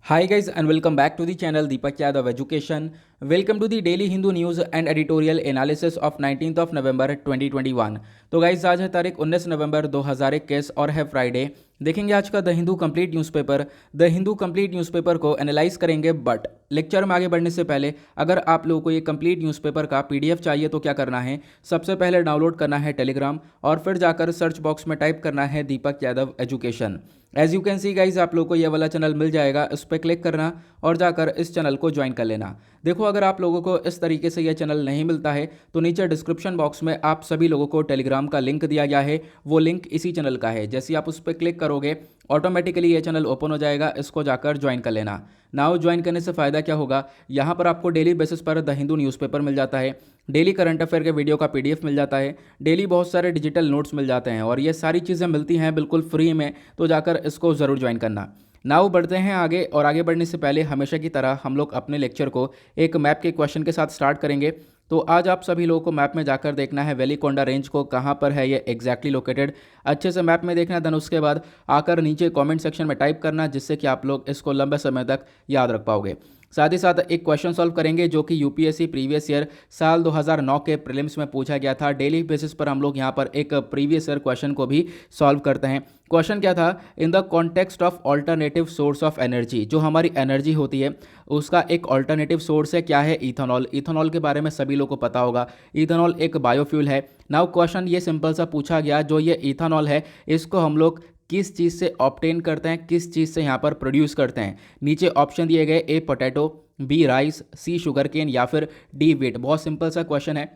Hi guys and welcome back to the channel Deepak Yadav Education. Welcome to the daily Hindu news and editorial analysis of 19th of November 2021. तो guys आज है तारीख 19 नवंबर 2021 और है Friday. देखेंगे आज का the Hindu complete newspaper. The Hindu complete newspaper को एनालाइज करेंगे, बट लेक्चर में आगे बढ़ने से पहले अगर आप लोगों को ये कंप्लीट न्यूज़पेपर का पीडीएफ चाहिए तो क्या करना है, सबसे पहले डाउनलोड करना है टेलीग्राम और फिर जाकर सर्च बॉक्स में टाइप करना है Deepak Yadav education. As you can see guys आप लोगों को ये वाला चैनल मिल जाएगा, इस पर क्लिक करना और जाकर इस चैनल को ज्वाइन कर लेना। देखो अगर आप लोगों को इस तरीके से ये चैनल नहीं मिलता है तो नीचे डिस्क्रिप्शन बॉक्स में आप सभी लोगों को टेलीग्राम का लिंक दिया गया है, वो लिंक इसी चैनल का है। जैसे आप उस पर क्लिक करोगे ऑटोमेटिकली ये चैनल ओपन हो जाएगा, इसको जाकर ज्वाइन कर लेना। नाउ ज्वाइन करने से फ़ायदा क्या होगा, यहाँ पर आपको डेली बेसिस पर द हिंदू न्यूज़पेपर मिल जाता है, डेली करंट अफेयर के वीडियो का पीडीएफ मिल जाता है, डेली बहुत सारे डिजिटल नोट्स मिल जाते हैं और ये सारी चीज़ें मिलती हैं बिल्कुल फ्री में, तो जाकर इसको ज़रूर ज्वाइन करना। नाउ बढ़ते हैं आगे, और आगे बढ़ने से पहले हमेशा की तरह हम लोग अपने लेक्चर को एक मैप के क्वेश्चन के साथ स्टार्ट करेंगे। तो आज आप सभी लोगों को मैप में जाकर देखना है वेलिकोंडा रेंज को कहाँ पर है ये एग्जैक्टली लोकेटेड, अच्छे से मैप में देखना। देन उसके बाद आकर नीचे कमेंट सेक्शन में टाइप करना, जिससे कि आप लोग इसको लंबे समय तक याद रख पाओगे। साथ ही साथ एक क्वेश्चन सॉल्व करेंगे जो कि यूपीएससी प्रीवियस ईयर साल 2009 के प्रीलिम्स में पूछा गया था। डेली बेसिस पर हम लोग यहाँ पर एक प्रीवियस ईयर क्वेश्चन को भी सॉल्व करते हैं। क्वेश्चन क्या था, in the context of alternative source of energy, जो हमारी एनर्जी होती है उसका एक ऑल्टरनेटिव सोर्स है, क्या है, इथेनॉल। इथेनॉल के बारे में सभी लोगों को पता होगा, इथेनॉल एक बायोफ्यूल है। नाउ क्वेश्चन ये सिंपल सा पूछा गया, जो ये इथेनॉल है इसको हम लोग किस चीज़ से ऑब्टेन करते हैं, किस चीज़ से यहाँ पर प्रोड्यूस करते हैं। नीचे ऑप्शन दिए गए, A potato, B rice, C sugar cane या फिर डी वीट। बहुत सिंपल सा क्वेश्चन है,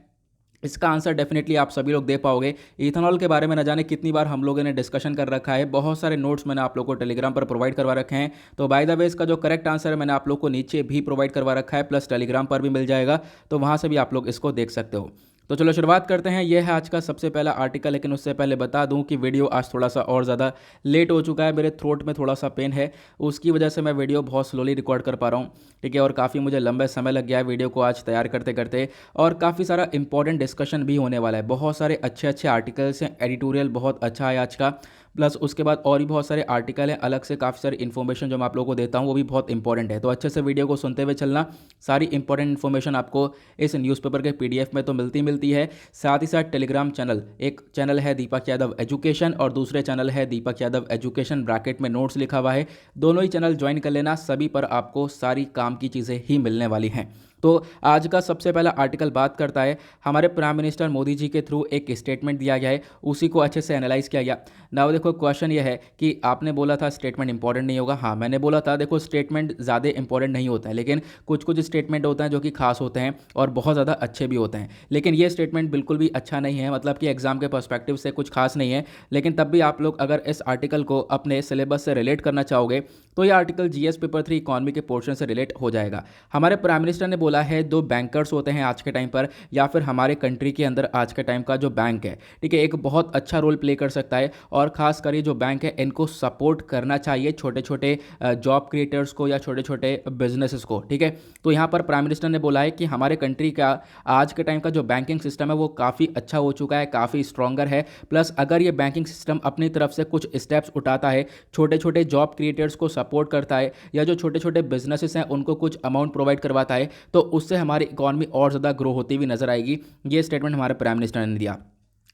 इसका आंसर डेफिनेटली आप सभी लोग दे पाओगे। इथेनॉल के बारे में न जाने कितनी बार हम लोगों ने डिस्कशन कर रखा है, बहुत सारे नोट्स मैंने आप लोगों को टेलीग्राम पर प्रोवाइड करवा रखे हैं। तो बाय द वे इसका जो करेक्ट आंसर है मैंने आप लोग को नीचे भी प्रोवाइड करवा रखा है, प्लस टेलीग्राम पर भी मिल जाएगा, तो वहाँ से भी आप लोग इसको देख सकते हो। तो चलो शुरुआत करते हैं। यह है आज का सबसे पहला आर्टिकल, लेकिन उससे पहले बता दूं कि वीडियो आज थोड़ा सा और ज़्यादा लेट हो चुका है, मेरे थ्रोट में थोड़ा सा पेन है, उसकी वजह से मैं वीडियो बहुत स्लोली रिकॉर्ड कर पा रहा हूँ, ठीक है। और काफ़ी मुझे लंबे समय लग गया है वीडियो को आज तैयार करते करते, और काफ़ी सारा इंपॉर्टेंट डिस्कशन भी होने वाला है। बहुत सारे अच्छे अच्छे आर्टिकल्स हैं, एडिटोरियल बहुत अच्छा है आज का, प्लस उसके बाद और भी बहुत सारे आर्टिकल हैं अलग से, काफ़ी सारी इन्फॉर्मेशन जो मैं आप लोगों को देता हूँ वो भी बहुत इंपॉर्टेंट है। तो अच्छे से वीडियो को सुनते हुए चलना, सारी इंपॉर्टेंट इन्फॉर्मेशन आपको इस न्यूज़पेपर के पीडीएफ में तो मिलती है। साथ ही साथ टेलीग्राम चैनल, एक चैनल है दीपक यादव एजुकेशन और दूसरे चैनल है दीपक यादव एजुकेशन, ब्रैकेट में नोट्स लिखा हुआ है, दोनों ही चैनल ज्वाइन कर लेना, सभी पर आपको सारी काम की चीज़ें ही मिलने वाली हैं। तो आज का सबसे पहला आर्टिकल बात करता है, हमारे प्राइम मिनिस्टर मोदी जी के थ्रू एक स्टेटमेंट दिया गया है, उसी को अच्छे से एनालाइज किया गया। नाउ देखो क्वेश्चन ये है कि आपने बोला था स्टेटमेंट इंपॉर्टेंट नहीं होगा। हाँ मैंने बोला था, देखो स्टेटमेंट ज़्यादा इंपॉर्टेंट नहीं होता है, लेकिन कुछ कुछ स्टेटमेंट होते हैं जो कि खास होते हैं और बहुत ज़्यादा अच्छे भी होते हैं। लेकिन ये स्टेटमेंट बिल्कुल भी अच्छा नहीं है, मतलब कि एग्जाम के पर्सपेक्टिव से कुछ खास नहीं है, लेकिन तब भी आप लोग अगर इस आर्टिकल को अपने सिलेबस से रिलेट करना चाहोगे तो ये आर्टिकल जीएस पेपर 3 इकोनॉमी के पोर्शन से रिलेट हो जाएगा। हमारे प्राइम मिनिस्टर ने बोला है, दो बैंकर्स होते हैं आज के टाइम पर, या फिर हमारे कंट्री के अंदर आज के टाइम का जो बैंक है, ठीक है, एक बहुत अच्छा रोल प्ले कर सकता है, और खास कर ये जो बैंक है इनको सपोर्ट करना चाहिए, छोटे छोटे जॉब क्रिएटर्स को या छोटे छोटे बिजनेसेस को, ठीक है। तो यहाँ पर प्राइम मिनिस्टर ने बोला है कि हमारे कंट्री का आज के टाइम का जो बैंकिंग सिस्टम है वो काफ़ी अच्छा हो चुका है, काफ़ी स्ट्रॉन्गर है, प्लस अगर ये बैंकिंग सिस्टम अपनी तरफ से कुछ स्टेप्स उठाता है, छोटे छोटे जॉब क्रिएटर्स को सपोर्ट करता है, या जो छोटे छोटे बिजनेसेस हैं उनको कुछ अमाउंट प्रोवाइड करवाता है, तो उससे हमारी इकॉनमी और ज़्यादा ग्रो होती हुई नजर आएगी। ये स्टेटमेंट हमारे प्राइम मिनिस्टर ने दिया।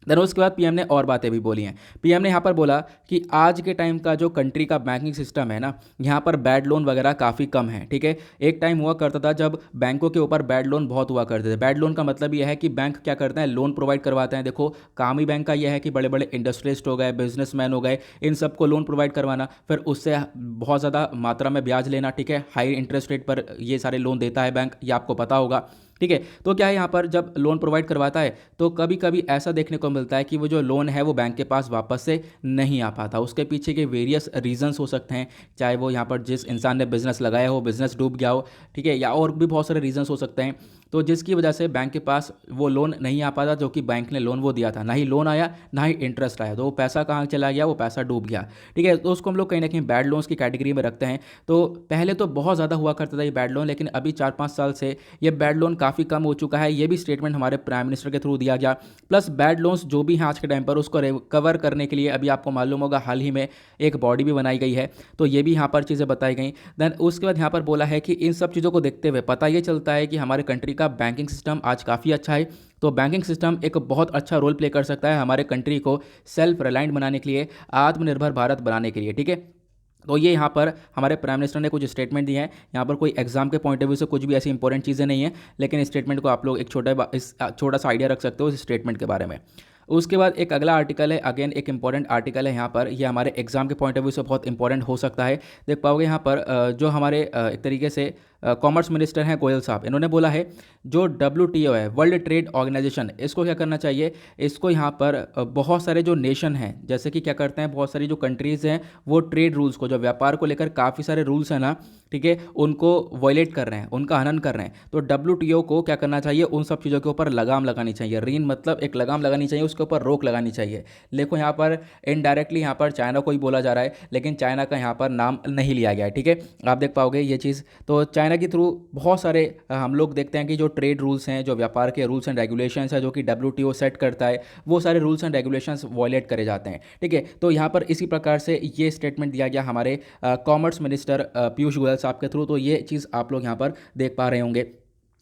देन उसके बाद पीएम ने और बातें भी बोली हैं। पीएम ने यहाँ पर बोला कि आज के टाइम का जो कंट्री का बैंकिंग सिस्टम है ना, यहाँ पर बैड लोन वगैरह काफ़ी कम है, ठीक है। एक टाइम हुआ करता था जब बैंकों के ऊपर बैड लोन बहुत हुआ करते थे। बैड लोन का मतलब यह है कि बैंक क्या करते हैं, लोन प्रोवाइड करवाते हैं। देखो काम ही बैंक का यह है कि बड़े बड़े इंडस्ट्रियलिस्ट हो गए, बिजनेसमैन हो गए, इन सबको लोन प्रोवाइड करवाना, फिर उससे बहुत ज़्यादा मात्रा में ब्याज लेना, ठीक है। हाई इंटरेस्ट रेट पर ये सारे लोन देता है बैंक, ये आपको पता होगा, ठीक है। तो क्या है, यहाँ पर जब लोन प्रोवाइड करवाता है तो कभी कभी ऐसा देखने को मिलता है कि वो जो लोन है वो बैंक के पास वापस से नहीं आ पाता। उसके पीछे के वेरियस रीजंस हो सकते हैं, चाहे वो यहाँ पर जिस इंसान ने बिजनेस लगाया हो बिजनेस डूब गया हो, ठीक है, या और भी बहुत सारे रीजंस हो सकते हैं, तो जिसकी वजह से बैंक के पास वो लोन नहीं आ पाता जो कि बैंक ने लोन वो दिया था, ना ही लोन आया ना ही इंटरेस्ट आया, तो वो पैसा कहाँ चला गया, वो पैसा डूब गया, ठीक है। तो उसको हम लोग कहीं ना कहीं बैड लोन्स की कैटेगरी में रखते हैं। तो पहले तो बहुत ज़्यादा हुआ करता था ये बैड लोन, लेकिन अभी 4-5 साल से ये बैड लोन काफ़ी कम हो चुका है, ये भी स्टेटमेंट हमारे प्राइम मिनिस्टर के थ्रू दिया गया। प्लस बैड लोन्स जो भी हैं आज के टाइम पर उसको रिकवर करने के लिए अभी आपको मालूम होगा हाल ही में एक बॉडी भी बनाई गई है, तो ये भी यहाँ पर चीज़ें बताई गई। देन उसके बाद यहाँ पर बोला है कि इन सब चीज़ों को देखते हुए पता ये चलता है कि हमारे कंट्री का बैंकिंग सिस्टम आज काफ़ी अच्छा है। तो बैंकिंग सिस्टम एक बहुत अच्छा रोल प्ले कर सकता है हमारे कंट्री को सेल्फ रिलायंट बनाने के लिए, आत्मनिर्भर भारत बनाने के लिए, ठीक है। तो ये यहाँ पर हमारे प्राइम मिनिस्टर ने कुछ स्टेटमेंट दिए हैं। यहाँ पर कोई एग्जाम के पॉइंट ऑफ व्यू से कुछ भी ऐसी इंपॉर्टेंट चीज़ें नहीं है, लेकिन इस स्टेटमेंट को आप लोग एक छोटा सा आइडिया रख सकते हो इस स्टेटमेंट के बारे में। उसके बाद एक अगला आर्टिकल है, अगेन एक इंपॉर्टेंट आर्टिकल है यहाँ पर, ये हमारे एग्जाम के पॉइंट ऑफ व्यू से बहुत इंपॉर्टेंट हो सकता है। देख पाओगे यहाँ पर जो हमारे एक तरीके से कॉमर्स मिनिस्टर हैं गोयल साहब, इन्होंने बोला है जो WTO है, वर्ल्ड ट्रेड ऑर्गेनाइजेशन, इसको क्या करना चाहिए, इसको यहाँ पर बहुत सारे जो नेशन हैं, जैसे कि क्या करते हैं, बहुत सारी जो कंट्रीज़ हैं वो ट्रेड रूल्स को, जो व्यापार को लेकर काफ़ी सारे रूल्स हैं ना, ठीक है, उनको वायलेट कर रहे हैं, उनका हनन कर रहे हैं। तो WTO को क्या करना चाहिए, उन सब चीज़ों के ऊपर लगाम लगानी चाहिए। रीन मतलब एक लगाम लगानी चाहिए, उसके ऊपर रोक लगानी चाहिए। देखो यहाँ पर इनडायरेक्टली यहाँ पर चाइना को ही बोला जा रहा है, लेकिन चाइना का यहाँ पर नाम नहीं लिया गया है, ठीक है। आप देख पाओगे ये चीज़। तो चाइना के थ्रू बहुत सारे हम लोग देखते हैं कि जो ट्रेड रूल्स हैं, जो व्यापार के रूल्स एंड रेगुलेशंस हैं, जो कि WTO सेट करता है, वो सारे रूल्स एंड रेगुलेशंस वायलेट करे जाते हैं, ठीक है। तो यहाँ पर इसी प्रकार से ये स्टेटमेंट दिया गया हमारे कॉमर्स मिनिस्टर पीयूष गोयल साहब के थ्रू। तो ये चीज़ आप लोग यहाँ पर देख पा रहे होंगे।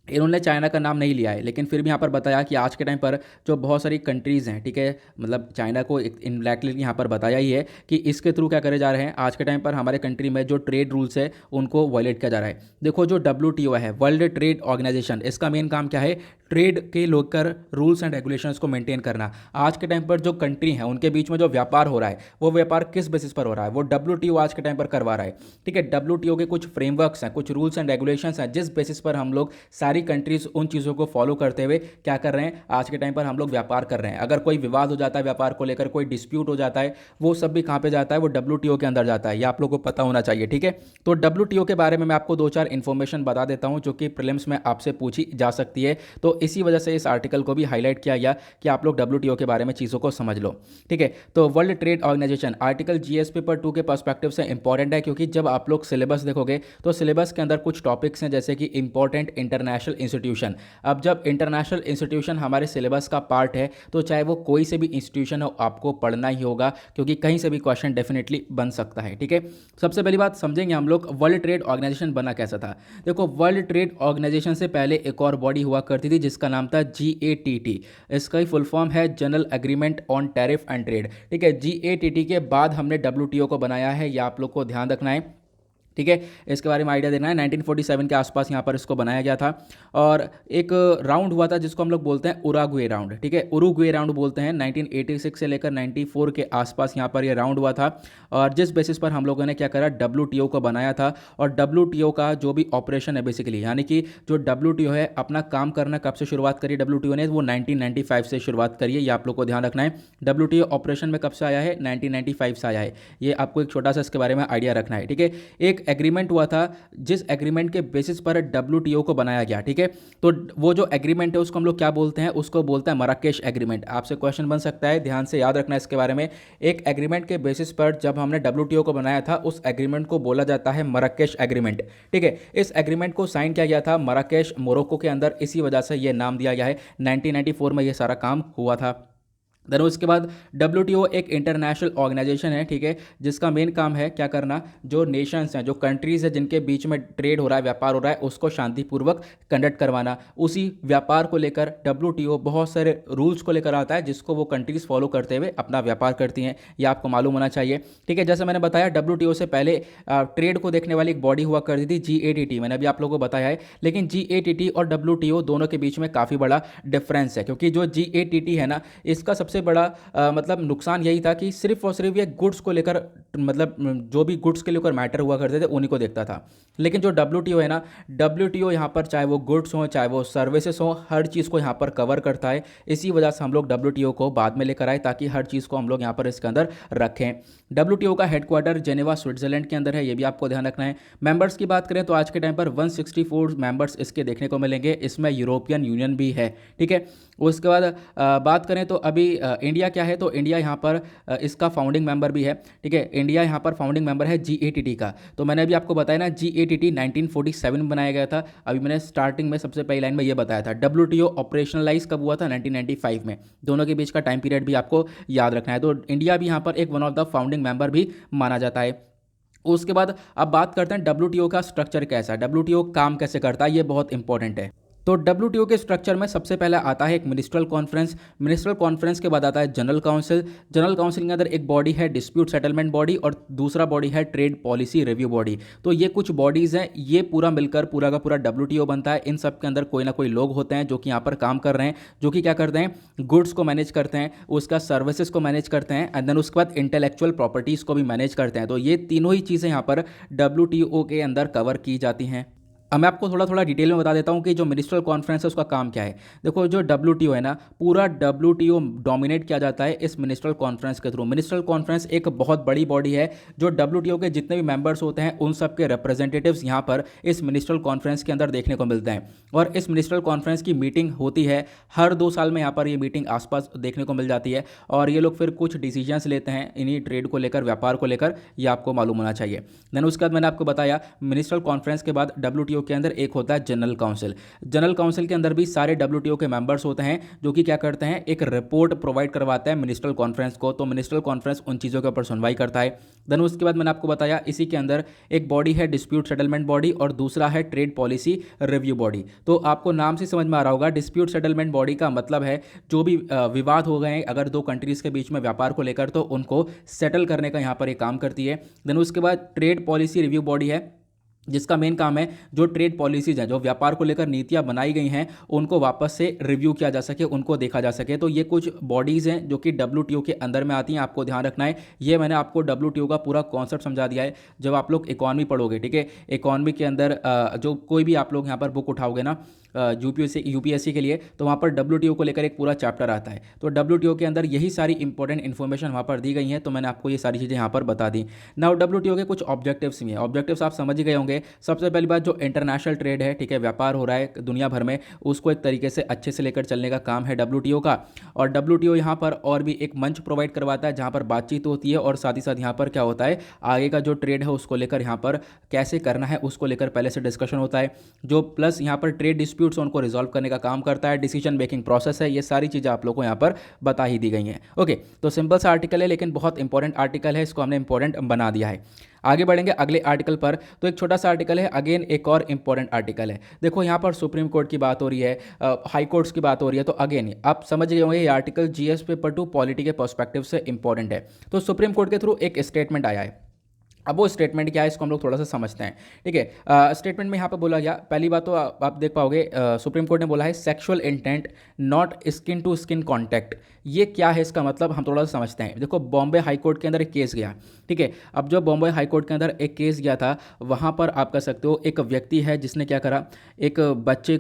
इन्होंने चाइना का नाम नहीं लिया है, लेकिन फिर भी यहाँ पर बताया कि आज के टाइम पर जो बहुत सारी कंट्रीज़ हैं, ठीक है, मतलब चाइना को इनडायरेक्टली यहाँ पर बताया ही है कि इसके थ्रू क्या करे जा रहे हैं, आज के टाइम पर हमारे कंट्री में जो ट्रेड रूल्स है उनको वायलेट किया जा रहा है। देखो जो WTO है, वर्ल्ड ट्रेड ऑर्गेनाइजेशन, इसका मेन काम क्या है, ट्रेड के लेकर रूल्स एंड रेगुलेशंस को मेंटेन करना। आज के टाइम पर जो कंट्री हैं उनके बीच में जो व्यापार हो रहा है, वो व्यापार किस बेसिस पर हो रहा है, वो WTO आज के टाइम पर करवा रहा है, ठीक है। WTO के कुछ फ्रेमवर्क्स हैं, कुछ रूल्स एंड रेगुलेशंस हैं, जिस बेसिस पर हम लोग सारी कंट्रीज उन चीज़ों को फॉलो करते हुए क्या कर रहे हैं, आज के टाइम पर हम लोग व्यापार कर रहे हैं। अगर कोई विवाद हो जाता है व्यापार को लेकर, कोई डिस्प्यूट हो जाता है, वो सब भी कहाँ पे जाता है, वो WTO के अंदर जाता है। ये आप लोगों को पता होना चाहिए, ठीक है। तो WTO के बारे में मैं आपको 2-4 इन्फॉर्मेशन बता देता हूँ जो कि प्रीलिम्स में आपसे पूछी जा सकती है। तो इसी वजह से इस आर्टिकल को भी हाईलाइट किया गया कि आप लोग WTO के बारे में चीज़ों को समझ लो, ठीक है। तो World Trade Organization article GS paper 2 के पर्सपेक्टिव से इंपॉर्टेंट है, क्योंकि जब आप लोग सिलेबस देखोगे तो सिलेबस के अंदर कुछ टॉपिक्स हैं जैसे कि इंपॉर्टेंट इंटरनेशनल इंस्टीट्यूशन। अब जब इंटरनेशनल इंस्टीट्यूशन हमारे सिलेबस का पार्ट है, तो चाहे वो कोई से भी इंस्टीट्यूशन हो, आपको पढ़ना ही होगा, क्योंकि कहीं से भी क्वेश्चन डेफिनेटली बन सकता है, ठीक है। सबसे पहली बात समझेंगे हम लोग वर्ल्ड ट्रेड ऑर्गेनाइजेशन बना कैसा था। देखो वर्ल्ड ट्रेड ऑर्गेनाइजेशन से पहले एक और बॉडी हुआ करती थी जिसका नाम था GATT। इसका ही फुल फॉर्म है general agreement on tariff and trade, ठीक है। GATT के बाद हमने WTO को बनाया है, यह आप लोग को ध्यान रखना है, ठीक है। इसके बारे में आइडिया देना है। 1947 के आसपास यहाँ पर इसको बनाया गया था, और एक राउंड हुआ था जिसको हम लोग बोलते हैं उरुग्वे राउंड, ठीक है, उरुग्वे राउंड बोलते हैं। 1986 से लेकर 94 के आसपास यहाँ पर ये राउंड हुआ था, और जिस बेसिस पर हम लोगों ने क्या करा, WTO को बनाया था। और WTO का जो भी ऑपरेशन है बेसिकली, यानी कि जो WTO है अपना काम करना कब से शुरुआत करी WTO ने, वो 1995 से शुरुआत करी है, ये आप लोग को ध्यान रखना है। WTO ऑपरेशन में कब से आया है, 1995 से आया है, ये आपको एक छोटा सा इसके बारे में आइडिया रखना है, ठीक है। एक एग्रीमेंट हुआ था जिस एग्रीमेंट के बेसिस पर WTO को बनाया गया, ठीक है। तो वो जो एग्रीमेंट है उसको हम लोग क्या बोलते हैं, उसको बोलते हैं मराकेश एग्रीमेंट। आपसे क्वेश्चन बन सकता है, ध्यान से याद रखना है इसके बारे में। एक एग्रीमेंट के बेसिस पर जब हमने WTO को बनाया था, उस एग्रीमेंट को बोला जाता है मराकेश एग्रीमेंट, ठीक है। इस एग्रीमेंट को साइन किया गया था मराकेश, मोरक्को के अंदर, इसी वजह से ये नाम दिया गया है। 1994 में ये सारा काम हुआ था। देन उसके बाद WTO एक इंटरनेशनल ऑर्गेनाइजेशन है, ठीक है, जिसका मेन काम है क्या करना, जो नेशंस हैं, जो कंट्रीज़ हैं जिनके बीच में ट्रेड हो रहा है, व्यापार हो रहा है, उसको शांतिपूर्वक कंडक्ट करवाना। उसी व्यापार को लेकर WTO बहुत सारे रूल्स को लेकर आता है जिसको वो कंट्रीज़ फॉलो करते हुए अपना व्यापार करती हैं, ये आपको मालूम होना चाहिए, ठीक है। जैसे मैंने बताया WTO से पहले ट्रेड को देखने वाली एक बॉडी हुआ करती थी GATT, मैंने अभी आप लोगों को बताया है। लेकिन GATT और WTO दोनों के बीच में काफ़ी बड़ा डिफरेंस है, क्योंकि जो GATT है ना, इसका सबसे बड़ा मतलब नुकसान यही था कि सिर्फ और सिर्फ ये गुड्स को लेकर, मतलब जो भी गुड्स के लेकर मैटर हुआ करते थे उन्हीं को देखता था। लेकिन जो WTO है ना, WTO यहाँ पर चाहे वो गुड्स हों चाहे वो सर्विसेज हों, हर चीज़ को यहाँ पर कवर करता है। इसी वजह से हम लोग WTO को बाद में लेकर आए, ताकि हर चीज़ को हम लोग यहाँ पर इसके अंदर रखें। WTO का हेडक्वार्टर जेनेवा स्विट्जरलैंड के अंदर है, ये भी आपको ध्यान रखना है। मेंबर्स की बात करें तो आज के टाइम पर 164 मेंबर्स इसके देखने को मिलेंगे, इसमें यूरोपियन यूनियन भी है, ठीक है। उसके बाद बात करें तो अभी इंडिया क्या है, तो इंडिया यहाँ पर इसका फाउंडिंग मेंबर भी है। ठीक है, इंडिया यहाँ पर फाउंडिंग मेंबर है GATT का। तो मैंने अभी आपको बताया ना, GATT 1947 में बनाया गया था। अभी मैंने स्टार्टिंग में सबसे पहली लाइन में ये बताया था। WTO ऑपरेशनलाइज कब हुआ था? 1995 में। दोनों के बीच का टाइम पीरियड भी आपको याद रखना है। तो इंडिया भी यहाँ पर एक one of the founding member भी माना जाता है। उसके बाद अब बात करते हैं WTO का स्ट्रक्चर कैसा है, WTO काम कैसे करता है, ये बहुत इंपॉर्टेंट है। तो WTO के स्ट्रक्चर में सबसे पहले आता है एक मिनिस्ट्रल कॉन्फ्रेंस। मिनिस्ट्रल कॉन्फ्रेंस के बाद आता है जनरल काउंसिल। जनरल काउंसिल के अंदर एक बॉडी है डिस्प्यूट सेटलमेंट बॉडी और दूसरा बॉडी है ट्रेड पॉलिसी रिव्यू बॉडी। तो ये कुछ बॉडीज़ हैं, ये पूरा मिलकर पूरा का पूरा WTO बनता है। इन सब के अंदर कोई ना कोई लोग होते हैं जो कि यहाँ पर काम कर रहे हैं, जो कि क्या करते हैं, गुड्स को मैनेज करते हैं, उसका सर्विसेज को मैनेज करते हैं, एंड देन उसके बाद इंटेलेक्चुअल प्रॉपर्टीज़ को भी मैनेज करते हैं। तो ये तीनों ही चीज़ें यहाँ पर WTO के अंदर कवर की जाती हैं। अब मैं आपको थोड़ा थोड़ा डिटेल में बता देता हूँ कि जो मिनिस्ट्रल कॉन्फ्रेंस है उसका काम क्या है। देखो, जो WTO है ना, पूरा WTO डोमिनेट किया जाता है इस मिनिस्ट्रल कॉन्फ्रेंस के थ्रू। मिनिस्ट्रल कॉन्फ्रेंस एक बहुत बड़ी बॉडी है, जो WTO के जितने भी मेंबर्स होते हैं उन सब के रिप्रेजेंटेटिव्स यहाँ पर इस मिनिस्ट्रल कॉन्फ्रेंस के अंदर देखने को मिलते हैं। और इस मिनिस्ट्रल कॉन्फ्रेंस की मीटिंग होती है हर 2 साल में, यहाँ पर ये मीटिंग आसपास देखने को मिल जाती है। और ये लोग फिर कुछ डिसीजंस लेते हैं इन्हीं ट्रेड को लेकर, व्यापार को लेकर, ये आपको मालूम होना चाहिए। देन उसके बाद मैंने आपको बताया मिनिस्ट्रल कॉन्फ्रेंस के बाद WTO के अंदर एक होता है जनरल काउंसिल। जनरल काउंसिल के अंदर भी सारे WTO के मेंबर्स होते हैं, जो कि क्या करते हैं, एक रिपोर्ट प्रोवाइड करवाते हैं मिनिस्ट्रल कॉन्फ्रेंस को। तो मिनिस्ट्रल कॉन्फ्रेंस उन चीज़ों के ऊपर सुनवाई करता है। देन उसके बाद मैंने आपको बताया इसी के अंदर एक बॉडी है डिस्प्यूट सेटलमेंट बॉडी और दूसरा है ट्रेड पॉलिसी रिव्यू बॉडी। तो आपको नाम से समझ में आ रहा होगा, डिस्प्यूट सेटलमेंट बॉडी का मतलब है जो भी विवाद हो गए हैं अगर 2 कंट्रीज़ के बीच में व्यापार को लेकर, तो उनको सेटल करने का यहाँ पर एक काम करती है। देन उसके बाद ट्रेड पॉलिसी रिव्यू बॉडी है, जिसका मेन काम है जो ट्रेड पॉलिसीज हैं, जो व्यापार को लेकर नीतियां बनाई गई हैं, उनको वापस से रिव्यू किया जा सके, उनको देखा जा सके। तो ये कुछ बॉडीज़ हैं जो कि WTO के अंदर में आती हैं, आपको ध्यान रखना है। ये मैंने आपको WTO का पूरा कॉन्सेप्ट समझा दिया है जब आप लोग इकॉनमी पढ़ोगे। ठीक है, इकॉनमी के अंदर जो कोई भी आप लोग यहाँ पर बुक उठाओगे ना UPSC के लिए, तो वहाँ पर WTO को लेकर एक पूरा चैप्टर आता है। तो WTO के अंदर यही सारी इंपॉर्टेंट इन्फॉर्मेशन वहाँ पर दी गई हैं। तो मैंने आपको ये सारी चीज़ें यहाँ पर बता दी। नाउ WTO के कुछ ऑब्जेक्टिव्स भी हैं। ऑब्जेक्टिव्स आप समझ ही गए होंगे। सबसे पहली बात, जो इंटरनेशनल ट्रेड है, ठीक है, व्यापार हो रहा है दुनिया भर में, उसको एक तरीके से अच्छे से लेकर चलने का काम है WTO का। और WTO यहाँ पर और भी एक मंच प्रोवाइड करवाता है जहाँ पर बातचीत होती है, और साथ ही साथ यहाँ पर क्या होता है, आगे का जो ट्रेड है उसको लेकर यहाँ पर कैसे करना है उसको लेकर पहले से डिस्कशन होता है। जो प्लस यहाँ पर ट्रेड डिस्प्यूट्स उनको रिजॉल्व करने का काम करता है। डिसीजन मेकिंग प्रोसेस है। ये सारी चीज़ें आप लोग को यहाँ पर बता ही दी गई हैं। ओके, तो सिंपल सा आर्टिकल है लेकिन बहुत इंपॉर्टेंट आर्टिकल है, इसको हमने इंपॉर्टेंट बना दिया है। आगे बढ़ेंगे अगले आर्टिकल पर। तो एक छोटा सा आर्टिकल है, अगेन एक और इंपॉर्टेंट आर्टिकल है। देखो, यहाँ पर सुप्रीम कोर्ट की बात हो रही है, हाई कोर्ट्स की बात हो रही है। तो अगेन आप समझ गए होंगे ये आर्टिकल GS पेपर 2 पॉलिटी के पर्सपेक्टिव से इंपॉर्टेंट है। तो सुप्रीम कोर्ट के थ्रू एक स्टेटमेंट आया है। अब वो स्टेटमेंट क्या है इसको हम लोग थोड़ा सा समझते हैं। ठीक है, स्टेटमेंट में यहाँ पर बोला गया, पहली बात तो आप देख पाओगे, सुप्रीम कोर्ट ने बोला है sexual intent not skin to skin contact. ये क्या है, इसका मतलब हम थोड़ा सा समझते हैं। देखो, बॉम्बे हाई कोर्ट के अंदर एक केस गया। ठीक है, अब जो बॉम्बे हाई कोर्ट के अंदर एक केस गया था, वहाँ पर आप कह सकते हो एक व्यक्ति है जिसने क्या करा, एक बच्चे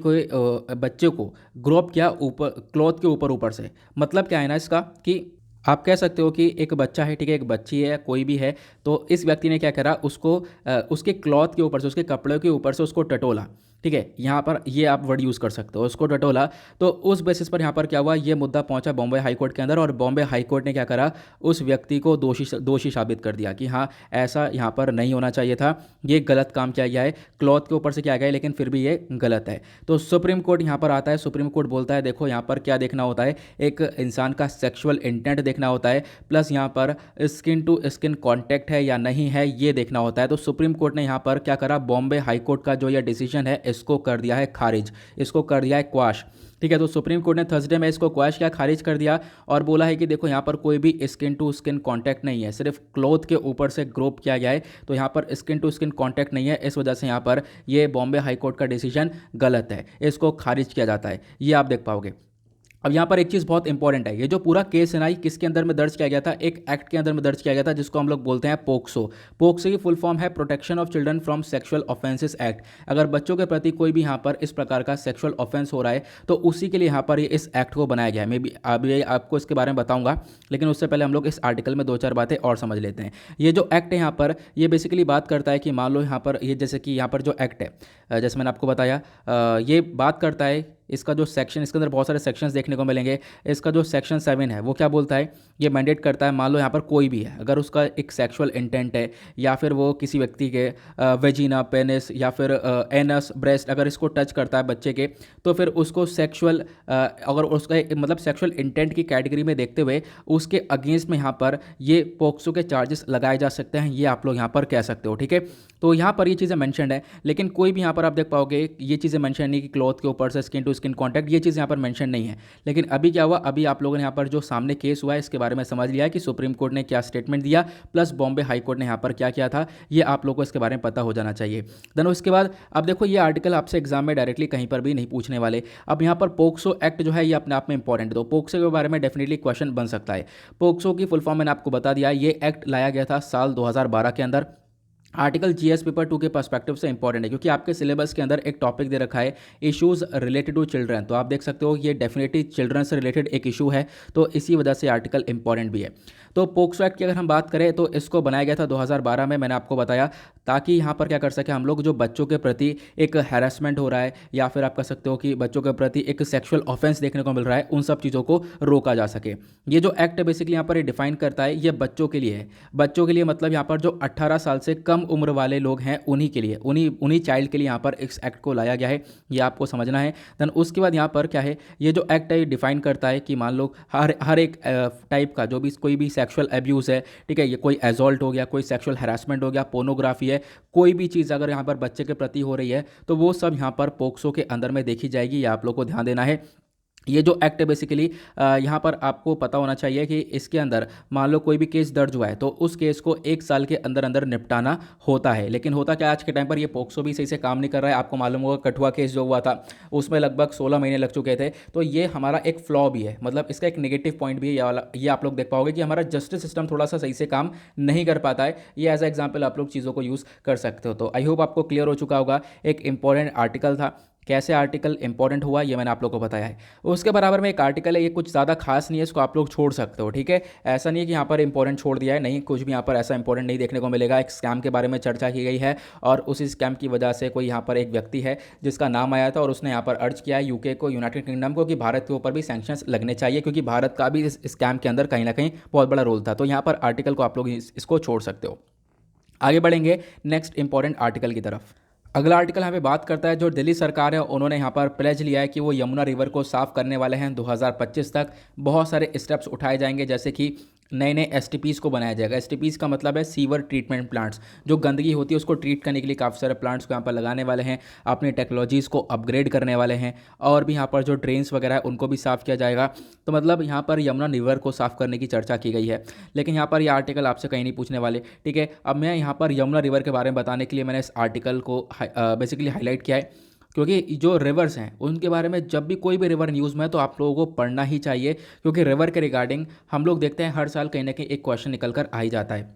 को ग्रोप किया ऊपर, क्लॉथ के ऊपर से। मतलब क्या है ना इसका, कि आप कह सकते हो कि एक बच्चा है, ठीक है, एक बच्ची है, कोई भी है, तो इस व्यक्ति ने क्या करा, उसको उसके क्लॉथ के ऊपर से, उसके कपड़े के ऊपर से उसको टटोला। ठीक है, यहाँ पर ये आप वर्ड यूज़ कर सकते हो, उसको टटोला। तो उस बेसिस पर यहाँ पर क्या हुआ, ये मुद्दा पहुँचा बॉम्बे हाई कोर्ट के अंदर, और बॉम्बे हाई कोर्ट ने क्या करा, उस व्यक्ति को दोषी साबित कर दिया कि हाँ, ऐसा यहाँ पर नहीं होना चाहिए था, ये गलत काम किया गया है, क्लॉथ के ऊपर से किया गया है, लेकिन फिर भी ये गलत है। तो सुप्रीम कोर्ट यहाँ पर आता है। सुप्रीम कोर्ट बोलता है देखो, यहाँ पर क्या देखना होता है, एक इंसान का सेक्शुअल इंटेंट देखना होता है, प्लस यहाँ पर स्किन टू स्किन कॉन्टैक्ट है या नहीं है ये देखना होता है। तो सुप्रीम कोर्ट ने यहाँ पर क्या करा, बॉम्बे हाई कोर्ट का जो यह डिसीजन है इसको कर दिया है खारिज, इसको कर दिया है क्वाश। ठीक है, तो सुप्रीम कोर्ट ने थर्सडे में इसको क्वाश किया, खारिज कर दिया, और बोला है कि देखो यहाँ पर कोई भी स्किन टू स्किन कांटेक्ट नहीं है, सिर्फ क्लॉथ के ऊपर से ग्रोप किया गया है। तो यहाँ पर स्किन टू स्किन कांटेक्ट नहीं है, इस वजह से यहाँ पर ये बॉम्बे हाई कोर्ट का डिसीजन गलत है, इसको खारिज किया जाता है। ये आप देख पाओगे। अब यहाँ पर एक चीज़ बहुत इंपॉर्टेंट है, ये जो पूरा केस है ना, ये किसके अंदर में दर्ज किया गया था, एक एक्ट के अंदर में दर्ज किया गया था जिसको हम लोग बोलते हैं पोक्सो। पोक्सो की फुल फॉर्म है protection of children from sexual offences act. अगर बच्चों के प्रति कोई भी यहाँ पर इस प्रकार का सेक्सुअल ऑफेंस हो रहा है तो उसी के लिए यहाँ पर ये इस एक्ट को बनाया गया है। मैं भी अभी आपको इसके बारे में बताऊंगा, लेकिन उससे पहले हम लोग इस आर्टिकल में 2-4 बातें और समझ लेते हैं। ये जो एक्ट है यहाँ पर, ये बेसिकली बात करता है कि मान लो यहाँ पर ये, जैसे कि यहाँ पर जो एक्ट है, जैसे मैंने आपको बताया, ये बात करता है इसका जो सेक्शन, इसके अंदर बहुत सारे सेक्शंस देखने को मिलेंगे। इसका जो सेक्शन 7 है वो क्या बोलता है, ये मैंडेट करता है, मान लो यहाँ पर कोई भी है, अगर उसका एक सेक्सुअल इंटेंट है या फिर वो किसी व्यक्ति के वेजिना, पेनिस या फिर एनस, ब्रेस्ट अगर इसको टच करता है बच्चे के, तो फिर उसको सेक्सुअल अगर उसका मतलब सेक्सुअल इंटेंट की कैटेगरी में देखते हुए उसके अगेंस्ट में यहाँ पर ये पोक्सो के चार्जेस लगाए जा सकते हैं, ये आप लोग यहाँ पर कह सकते हो। ठीक है, तो यहाँ पर ये चीज़ें मेंशन्ड है, लेकिन कोई भी यहाँ पर आप देख पाओगे ये चीज़ें मेंशन नहीं कि क्लॉथ के ऊपर से स्किन टू स्किन कॉन्टैक्ट, ये चीज़ यहाँ पर मेंशन नहीं है। लेकिन अभी क्या हुआ, अभी आप लोगों ने यहाँ पर जो सामने केस हुआ है इसके बारे में समझ लिया है कि सुप्रीम कोर्ट ने क्या स्टेटमेंट दिया, प्लस बॉम्बे हाई कोर्ट ने यहाँ पर क्या किया था, ये आप लोगों को इसके बारे में पता हो जाना चाहिए। देन उसके बाद अब देखो ये आर्टिकल आपसे एग्जाम में डायरेक्टली कहीं पर भी नहीं पूछने वाले। अब यहाँ पर पोक्सो एक्ट जो है ये अपने आप में इंपॉर्टेंट है, तो पोक्सो के बारे में डेफिनेटली क्वेश्चन बन सकता है। पोक्सो की फुल फॉर्म मैंने आपको बता दिया, ये एक्ट लाया गया था साल 2012 के अंदर। आर्टिकल जीएस पेपर 2 के पर्सपेक्टिव से इंपॉर्टेंट है क्योंकि आपके सिलेबस के अंदर एक टॉपिक दे रखा है इश्यूज रिलेटेड टू चिल्ड्रन, तो आप देख सकते हो ये डेफिनेटली चिल्ड्रन से रिलेटेड एक इशू है, तो इसी वजह से आर्टिकल इंपॉर्टेंट भी है। तो पोक्सो एक्ट की अगर हम बात करें तो इसको बनाया गया था 2012 में, मैंने आपको बताया, ताकि यहाँ पर क्या कर सके हम लोग, जो बच्चों के प्रति एक हैरेसमेंट हो रहा है या फिर आप कह सकते हो कि बच्चों के प्रति एक सेक्सुअल ऑफेंस देखने को मिल रहा है, उन सब चीज़ों को रोका जा सके। ये जो एक्ट है बेसिकली यहाँ पर ये डिफाइन करता है, ये बच्चों के लिए है। बच्चों के लिए मतलब यहाँ पर जो 18 साल से कम उम्र वाले लोग हैं उन्हीं के लिए, उन्हीं चाइल्ड के लिए यहाँ पर इस एक्ट को लाया गया है, ये आपको समझना है। देन उसके बाद यहाँ पर क्या है, ये जो एक्ट है ये डिफाइन करता है कि मान लो हर एक टाइप का जो भी कोई भी सेक्सुअल एब्यूज़ है, ठीक है, ये कोई एजॉल्ट हो गया, कोई सेक्सुअल हैरासमेंट हो गया, पोर्नोग्राफी है, कोई भी चीज़ अगर यहाँ पर बच्चे के प्रति हो रही है तो वो सब यहाँ पर पोक्सो के अंदर में देखी जाएगी, ये आप लोग को ध्यान देना है। ये जो एक्ट है बेसिकली यहाँ पर आपको पता होना चाहिए कि इसके अंदर मान लो कोई भी केस दर्ज हुआ है तो उस केस को 1 साल के अंदर अंदर निपटाना होता है। लेकिन होता क्या आज के टाइम पर, ये पोक्सो भी सही से काम नहीं कर रहा है। आपको मालूम होगा कठुआ केस जो हुआ था उसमें लगभग 16 महीने लग चुके थे, तो ये हमारा एक फ्लॉ भी है, मतलब इसका एक नेगेटिव पॉइंट भी है ये वाला। ये आप लोग देख पाओगे कि हमारा जस्टिस सिस्टम थोड़ा सा सही से काम नहीं कर पाता है, ये एज एग्जाम्पल आप लोग चीज़ों को यूज़ कर सकते हो। तो आई होप आपको क्लियर हो चुका होगा, एक इंपॉर्टेंट आर्टिकल था, कैसे आर्टिकल इंपॉर्टेंट हुआ ये मैंने आप लोगों को बताया है। उसके बराबर में एक आर्टिकल है, ये कुछ ज़्यादा खास नहीं है, इसको आप लोग छोड़ सकते हो। ठीक है, ऐसा नहीं है कि यहाँ पर इंपॉर्टेंट छोड़ दिया है, नहीं, कुछ भी यहाँ पर ऐसा इंपॉर्टेंट नहीं देखने को मिलेगा। एक स्कैम के बारे में चर्चा की गई है और उसी स्कैम की वजह से कोई यहाँ पर एक व्यक्ति है जिसका नाम आया था और उसने यहाँ पर अर्ज किया है यूके को, यूनाइटेड किंगडम को, कि भारत के ऊपर भी सैंक्शंस लगने चाहिए क्योंकि भारत का भी इस स्कैम के अंदर कहीं ना कहीं बहुत बड़ा रोल था। तो यहाँ पर आर्टिकल को आप लोग इसको छोड़ सकते हो। आगे बढ़ेंगे नेक्स्ट इंपॉर्टेंट आर्टिकल की तरफ। अगला आर्टिकल यहाँ पे बात करता है, जो दिल्ली सरकार है उन्होंने यहाँ पर प्लेज लिया है कि वो यमुना रिवर को साफ करने वाले हैं 2025 तक। बहुत सारे स्टेप्स उठाए जाएंगे, जैसे कि नए नए एसटीपीज़ को बनाया जाएगा। एसटीपीज़ का मतलब है सीवर ट्रीटमेंट प्लांट्स, जो गंदगी होती है उसको ट्रीट करने के लिए काफ़ी सारे प्लांट्स को यहाँ पर लगाने वाले हैं, अपनी टेक्नोलॉजीज़ को अपग्रेड करने वाले हैं, और भी यहाँ पर जो ड्रेन्स वगैरह है उनको भी साफ़ किया जाएगा। तो मतलब यहाँ पर यमुना रिवर को साफ़ करने की चर्चा की गई है, लेकिन यहाँ पर ये आर्टिकल आपसे कहीं नहीं पूछने वाले। ठीक है, अब मैं यहाँ पर यमुना रिवर के बारे में बताने के लिए मैंने इस आर्टिकल को बेसिकली हाईलाइट किया है, क्योंकि जो रिवर्स हैं उनके बारे में जब भी कोई भी रिवर न्यूज़ में, तो आप लोगों को पढ़ना ही चाहिए, क्योंकि रिवर के रिगार्डिंग हम लोग देखते हैं हर साल कहीं ना कहीं एक क्वेश्चन निकल कर आ ही जाता है।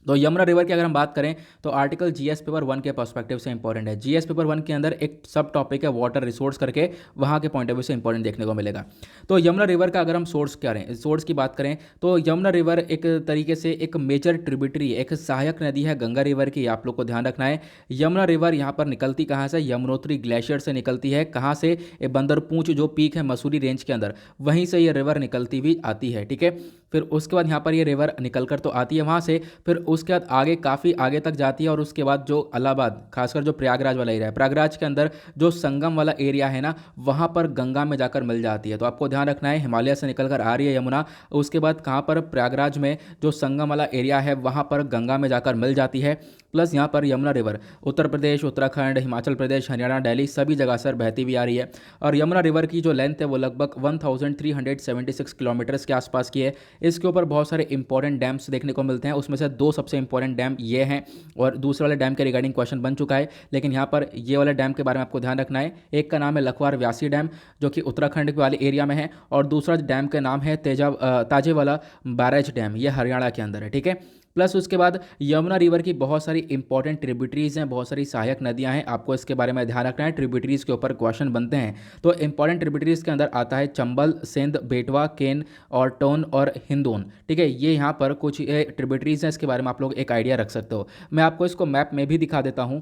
तो यमुना रिवर की अगर हम बात करें तो आर्टिकल जीएस पेपर 1 के पर्सपेक्टिव से इंपॉर्टेंट है। जीएस पेपर 1 के अंदर एक सब टॉपिक है वाटर रिसोर्स करके, वहाँ के पॉइंट ऑफ व्यू से इंपॉर्टेंट देखने को मिलेगा। तो यमुना रिवर का अगर हम सोर्स की बात करें तो यमुना रिवर एक तरीके से एक मेजर ट्रिब्यूटरी, एक सहायक नदी है गंगा रिवर की, आप लोग को ध्यान रखना है। यमुना रिवर यहाँ पर निकलती कहाँ से, यमुनोत्री ग्लेशियर से निकलती है। कहाँ से, बंदरपूंछ जो पीक है मसूरी रेंज के अंदर, वहीं से ये रिवर निकलती हुई आती है। ठीक है, फिर उसके बाद यहाँ पर ये रिवर निकल कर तो आती है वहाँ से, फिर उसके बाद आगे काफ़ी आगे तक जाती है, और उसके बाद जो इलाहाबाद, खासकर जो प्रयागराज वाला एरिया है, प्रयागराज के अंदर जो संगम वाला एरिया है ना, वहाँ पर गंगा में जाकर मिल जाती है। तो आपको ध्यान रखना है, हिमालय से निकल कर आ रही है यमुना, उसके बाद कहाँ पर, प्रयागराज में जो संगम वाला एरिया है वहाँ पर गंगा में जाकर मिल जाती है। प्लस यहाँ पर यमुना रिवर उत्तर प्रदेश, उत्तराखंड, हिमाचल प्रदेश, हरियाणा, दिल्ली सभी जगह से बहती भी आ रही है। और यमुना रिवर की जो लेंथ है वो लगभग 1376 किलोमीटर्स के आसपास की है। इसके ऊपर बहुत सारे इंपॉर्टेंट डैम्स देखने को मिलते हैं, उसमें से 2 सबसे इंपॉर्टेंट डैम ये हैं, और दूसरे वाले डैम के रिगार्डिंग क्वेश्चन बन चुका है, लेकिन यहाँ पर ये वाले डैम के बारे में आपको ध्यान रखना है। एक का नाम है लखवार व्यासी डैम, जो कि उत्तराखंड वाले एरिया में है, और दूसरा डैम का नाम है ताजेवाला बैरेज डैम, ये हरियाणा के अंदर है। ठीक है, प्लस उसके बाद यमुना रिवर की बहुत सारी इंपॉर्टेंट ट्रिब्यूटरीज हैं, बहुत सारी सहायक नदियां हैं, आपको इसके बारे में ध्यान रखना है। ट्रिब्यूटरीज के ऊपर क्वेश्चन बनते हैं, तो इंपॉर्टेंट ट्रिब्यूटरीज के अंदर आता है चंबल, सिंध, बेटवा, केन और टोन और हिंदोन। ठीक है, ये यहाँ पर कुछ ट्रिब्यूटरीज हैं, इसके बारे में आप लोग एक आइडिया रख सकते हो। मैं आपको इसको मैप में भी दिखा देता हूँ।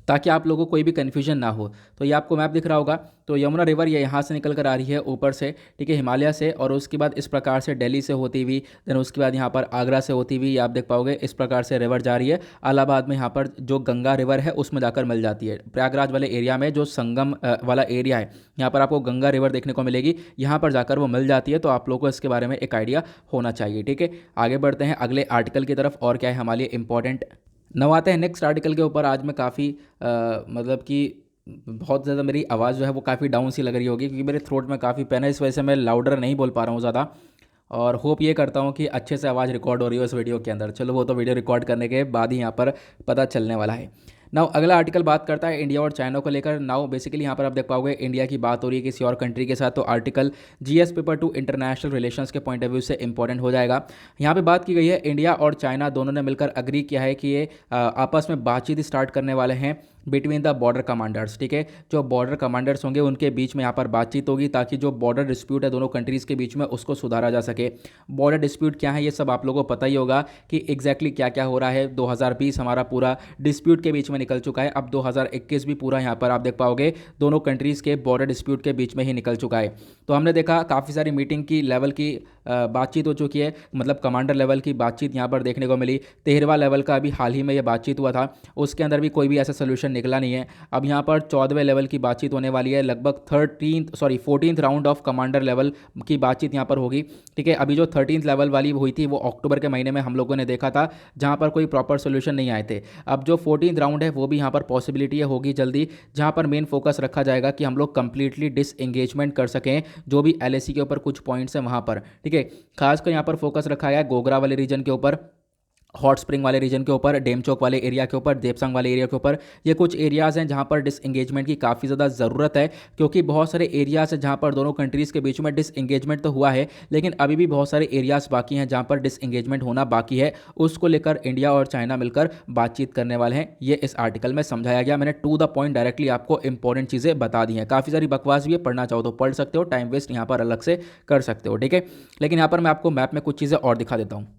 ताकि आप लोगों को कोई भी कन्फ्यूजन ना हो। तो ये आपको मैप दिख रहा होगा। तो यमुना रिवर ये यहाँ से निकल कर आ रही है ऊपर से, ठीक है, हिमालय से, और उसके बाद इस प्रकार से दिल्ली से होती हुई, देन उसके बाद यहाँ पर आगरा से होती हुई, ये आप देख पाओगे इस प्रकार से रिवर जा रही है। इलाहाबाद में यहाँ पर जो गंगा रिवर है उसमें जाकर मिल जाती है। प्रयागराज वाले एरिया में जो संगम वाला एरिया है, यहाँ पर आपको गंगा रिवर देखने को मिलेगी, यहाँ पर जाकर वो मिल जाती है। तो आप लोगों को इसके बारे में एक आइडिया होना चाहिए, ठीक है। आगे बढ़ते हैं अगले आर्टिकल की तरफ, और क्या है हमारे लिए इंपॉर्टेंट। नव आते हैं नेक्स्ट आर्टिकल के ऊपर। आज मैं काफ़ी मतलब कि बहुत ज़्यादा मेरी आवाज़ जो है वो काफ़ी डाउन सी लग रही होगी, क्योंकि मेरे थ्रोट में काफ़ी पेन है, इस वजह से मैं लाउडर नहीं बोल पा रहा हूँ ज़्यादा। और होप ये करता हूँ कि अच्छे से आवाज़ रिकॉर्ड हो रही हो इस वीडियो के अंदर। चलो वो तो वीडियो रिकॉर्ड करने के बाद ही यहाँ पर पता चलने वाला है। नाउ अगला आर्टिकल बात करता है इंडिया और चाइना को लेकर। नाउ बेसिकली यहाँ पर आप देख पाओगे इंडिया की बात हो रही है किसी और कंट्री के साथ, तो article GS paper 2 international relations के पॉइंट ऑफ व्यू से इंपॉर्टेंट हो जाएगा। यहाँ पे बात की गई है इंडिया और चाइना दोनों ने मिलकर अग्री किया है कि ये आपस में बातचीत स्टार्ट करने वाले हैं बिटवीन द बॉर्डर कमांडर्स, ठीक है। जो बॉर्डर कमांडर्स होंगे उनके बीच में यहाँ पर बातचीत होगी, ताकि जो बॉर्डर डिस्प्यूट है दोनों कंट्रीज़ के बीच में उसको सुधारा जा सके। बॉर्डर डिस्प्यूट क्या है ये सब आप लोगों को पता ही होगा कि एग्जैक्टली क्या क्या हो रहा है। 2020 हमारा पूरा डिस्प्यूट के बीच में निकल चुका है, अब 2021 भी पूरा यहाँ पर आप देख पाओगे दोनों कंट्रीज़ के बॉर्डर डिस्प्यूट के बीच में ही निकल चुका है। तो हमने देखा काफ़ी सारी मीटिंग की लेवल की बातचीत हो चुकी है, मतलब कमांडर लेवल की बातचीत यहाँ पर देखने को मिली। 13वां लेवल का अभी हाल ही में ये बातचीत हुआ था, उसके अंदर भी कोई भी ऐसा सोल्यूशन निकला नहीं है। अब यहाँ पर 14वें लेवल की बातचीत होने वाली है, लगभग 14th round of commander level की बातचीत यहाँ पर होगी, ठीक है। अभी जो 13th लेवल वाली हुई थी वो अक्टूबर के महीने में हम लोगों ने देखा था, जहाँ पर कोई प्रॉपर सोल्यूशन नहीं आए थे। अब जो 14th राउंड है वो भी यहाँ पर पॉसिबिलिटी होगी जल्दी, जहाँ पर मेन फोकस रखा जाएगा कि हम लोग कंप्लीटली डिसएंगेजमेंट कर सकें जो भी एलएसी के ऊपर कुछ पॉइंट्स हैं वहाँ पर, ठीक है। खासकर यहाँ पर फोकस रखा गया है गोगरा वाले रीजन के ऊपर, हॉट स्प्रिंग वाले रीजन के ऊपर, डेमचौक वाले एरिया के ऊपर, देपसंग वाले एरिया के ऊपर। ये कुछ एरियाज़ हैं जहाँ पर डिसएंगेजमेंट की काफ़ी ज़्यादा ज़रूरत है, क्योंकि बहुत सारे एरियाज़ हैं जहाँ पर दोनों कंट्रीज़ के बीच में डिसएंगेजमेंट तो हुआ है, लेकिन अभी भी बहुत सारे एरियाज़ बाकी हैं जहाँ पर डिसएंगेजमेंट होना बाकी है। उसको लेकर इंडिया और चाइना मिलकर बातचीत करने वाले हैं, ये इस आर्टिकल में समझाया गया। मैंने टू द पॉइंट डायरेक्टली आपको इंपॉर्टेंट चीज़ें बता दी हैं। काफ़ी सारी बकवास भी है, पढ़ना चाहो तो पढ़ सकते हो, टाइम वेस्ट यहाँ पर अलग से कर सकते हो, ठीक है। लेकिन यहाँ पर मैं आपको मैप में कुछ चीज़ें और दिखा देता हूँ।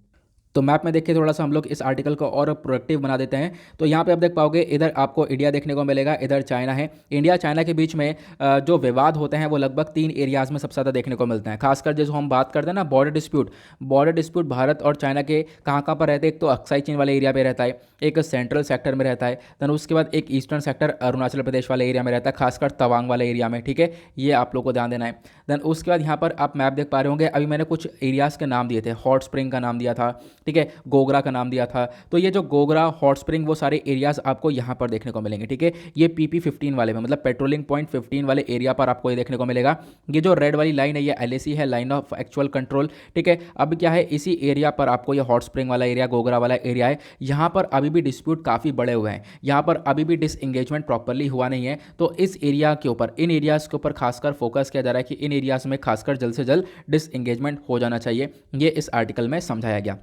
तो मैप में देखिए थोड़ा सा हम लोग इस आर्टिकल को और प्रोडक्टिव बना देते हैं। तो यहाँ पे आप देख पाओगे इधर आपको इंडिया देखने को मिलेगा, इधर चाइना है। इंडिया चाइना के बीच में जो विवाद होते हैं वो लगभग 3 एरियाज़ में सबसे ज़्यादा देखने को मिलते हैं। खासकर जैसे हम बात करते हैं ना बॉर्डर डिस्प्यूट भारत और चाइना के कहाँ कहाँ पर रहते हैं। एक तो अक्साई चीन वाले एरिया पे रहता है, एक सेंट्रल सेक्टर में रहता है, देन उसके बाद एक ईस्टर्न सेक्टर अरुणाचल प्रदेश वाले एरिया में रहता है, खासकर तवांग वाले एरिया में, ठीक है। ये आप लोग को ध्यान देना है। देन उसके बाद यहाँ पर आप मैप देख पा रहे होंगे, अभी मैंने कुछ एरियाज़ के नाम दिए थे, हॉट स्प्रिंग का नाम दिया था, ठीक है, गोगरा का नाम दिया था। तो ये जो गोगरा, हॉट स्प्रिंग, वो सारे एरियाज आपको यहाँ पर देखने को मिलेंगे, ठीक है। ये PP15 वाले में, मतलब पेट्रोलिंग पॉइंट 15 वाले एरिया पर आपको ये देखने को मिलेगा। ये जो रेड वाली लाइन है ये LAC है, लाइन ऑफ एक्चुअल कंट्रोल, ठीक है। अब क्या है, इसी एरिया पर आपको ये हॉट स्प्रिंग वाला एरिया, गोगरा वाला एरिया है, यहाँ पर अभी भी डिस्प्यूट काफ़ी बड़े हुए हैं, यहाँ पर अभी भी डिसएंगेजमेंट प्रॉपरली हुआ नहीं है। तो इस एरिया के ऊपर, इन एरियाज़ के ऊपर खासकर फोकस किया जा रहा है कि इन एरियाज़ में खासकर जल्द से जल्द डिसएंगेजमेंट हो जाना चाहिए। ये इस आर्टिकल में समझाया गया।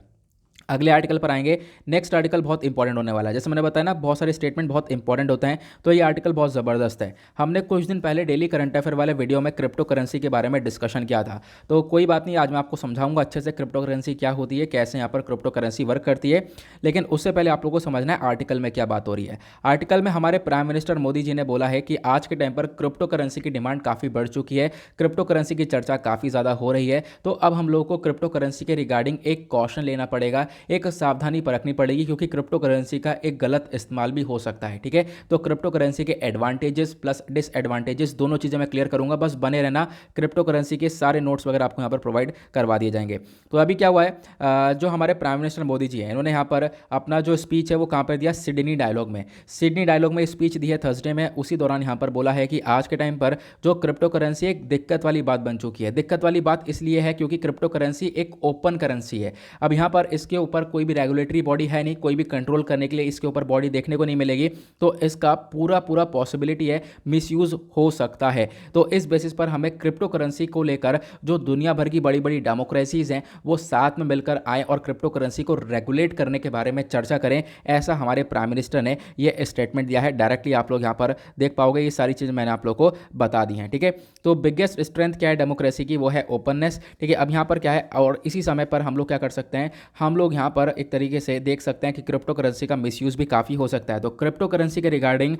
अगले आर्टिकल पर आएंगे। नेक्स्ट आर्टिकल बहुत इंपॉर्टेंट होने वाला है। जैसे मैंने बताया ना बहुत सारे स्टेटमेंट बहुत इंपॉर्टेंट होते हैं, तो ये आर्टिकल बहुत ज़बरदस्त है। हमने कुछ दिन पहले डेली करंट अफेयर वाले वीडियो में क्रिप्टो करेंसी के बारे में डिस्कशन किया था, तो कोई बात नहीं, आज मैं आपको समझाऊंगा अच्छे से क्रिप्टो करेंसी क्या होती है, कैसे यहाँ पर क्रिप्टो करेंसी वर्क करती है। लेकिन उससे पहले आप लोगों को समझना है आर्टिकल में क्या बात हो रही है। आर्टिकल में हमारे प्राइम मिनिस्टर मोदी जी ने बोला है कि आज के टाइम पर क्रिप्टो करेंसी की डिमांड काफ़ी बढ़ चुकी है, क्रिप्टो करेंसी की चर्चा काफ़ी ज़्यादा हो रही है। तो अब हम लोगों को क्रिप्टो करेंसी के रिगार्डिंग एक कॉशन लेना पड़ेगा, एक सावधानी परखनी पड़ेगी, क्योंकि क्रिप्टो करेंसी का एक गलत इस्तेमाल भी हो सकता है, ठीक है। तो क्रिप्टो करेंसी के एडवांटेजेस प्लस डिसएडवांटेजेस दोनों चीज़ें मैं क्लियर करूंगा, बस बने रहना। क्रिप्टो करेंसी के सारे नोट्स वगैरह आपको यहाँ पर प्रोवाइड करवा दिए जाएंगे। तो अभी क्या हुआ है, जो हमारे प्राइम मिनिस्टर मोदी जी हैं, इन्होंने यहाँ पर अपना जो स्पीच है वो कहाँ पर दिया, सिडनी डायलॉग में। सिडनी डायलॉग में स्पीच दी है थर्सडे में, उसी दौरान यहाँ पर बोला है कि आज के टाइम पर जो क्रिप्टो करेंसी एक दिक्कत वाली बात बन चुकी है। दिक्कत वाली बात इसलिए है क्योंकि क्रिप्टो करेंसी एक ओपन करेंसी है। अब यहाँ पर इसके ऊपर कोई भी रेगुलेटरी बॉडी है नहीं, कोई भी कंट्रोल करने के लिए इसके ऊपर बॉडी देखने को नहीं मिलेगी, तो इसका पूरा पॉसिबिलिटी है मिसयूज हो सकता है। तो इस बेसिस पर हमें क्रिप्टो करेंसी को लेकर जो दुनिया भर की बड़ी बड़ी डेमोक्रेसीज हैं वो साथ में मिलकर आए और क्रिप्टो करेंसी को रेगुलेट करने के बारे में चर्चा करें, ऐसा हमारे प्राइम मिनिस्टर ने ये स्टेटमेंट दिया है। डायरेक्टली आप लोग यहाँ पर देख पाओगे, ये सारी चीज़ मैंने आप लोग को बता दी हैं, ठीक है। तो बिगेस्ट स्ट्रेंथ क्या है डेमोक्रेसी की, वो है ओपननेस, ठीक है। अब यहाँ पर क्या है, और इसी समय पर हम लोग क्या कर सकते हैं, हम लोग लोग यहाँ पर एक तरीके से देख सकते हैं कि क्रिप्टो करेंसी का मिसयूज़ भी काफ़ी हो सकता है। तो क्रिप्टो करेंसी के रिगार्डिंग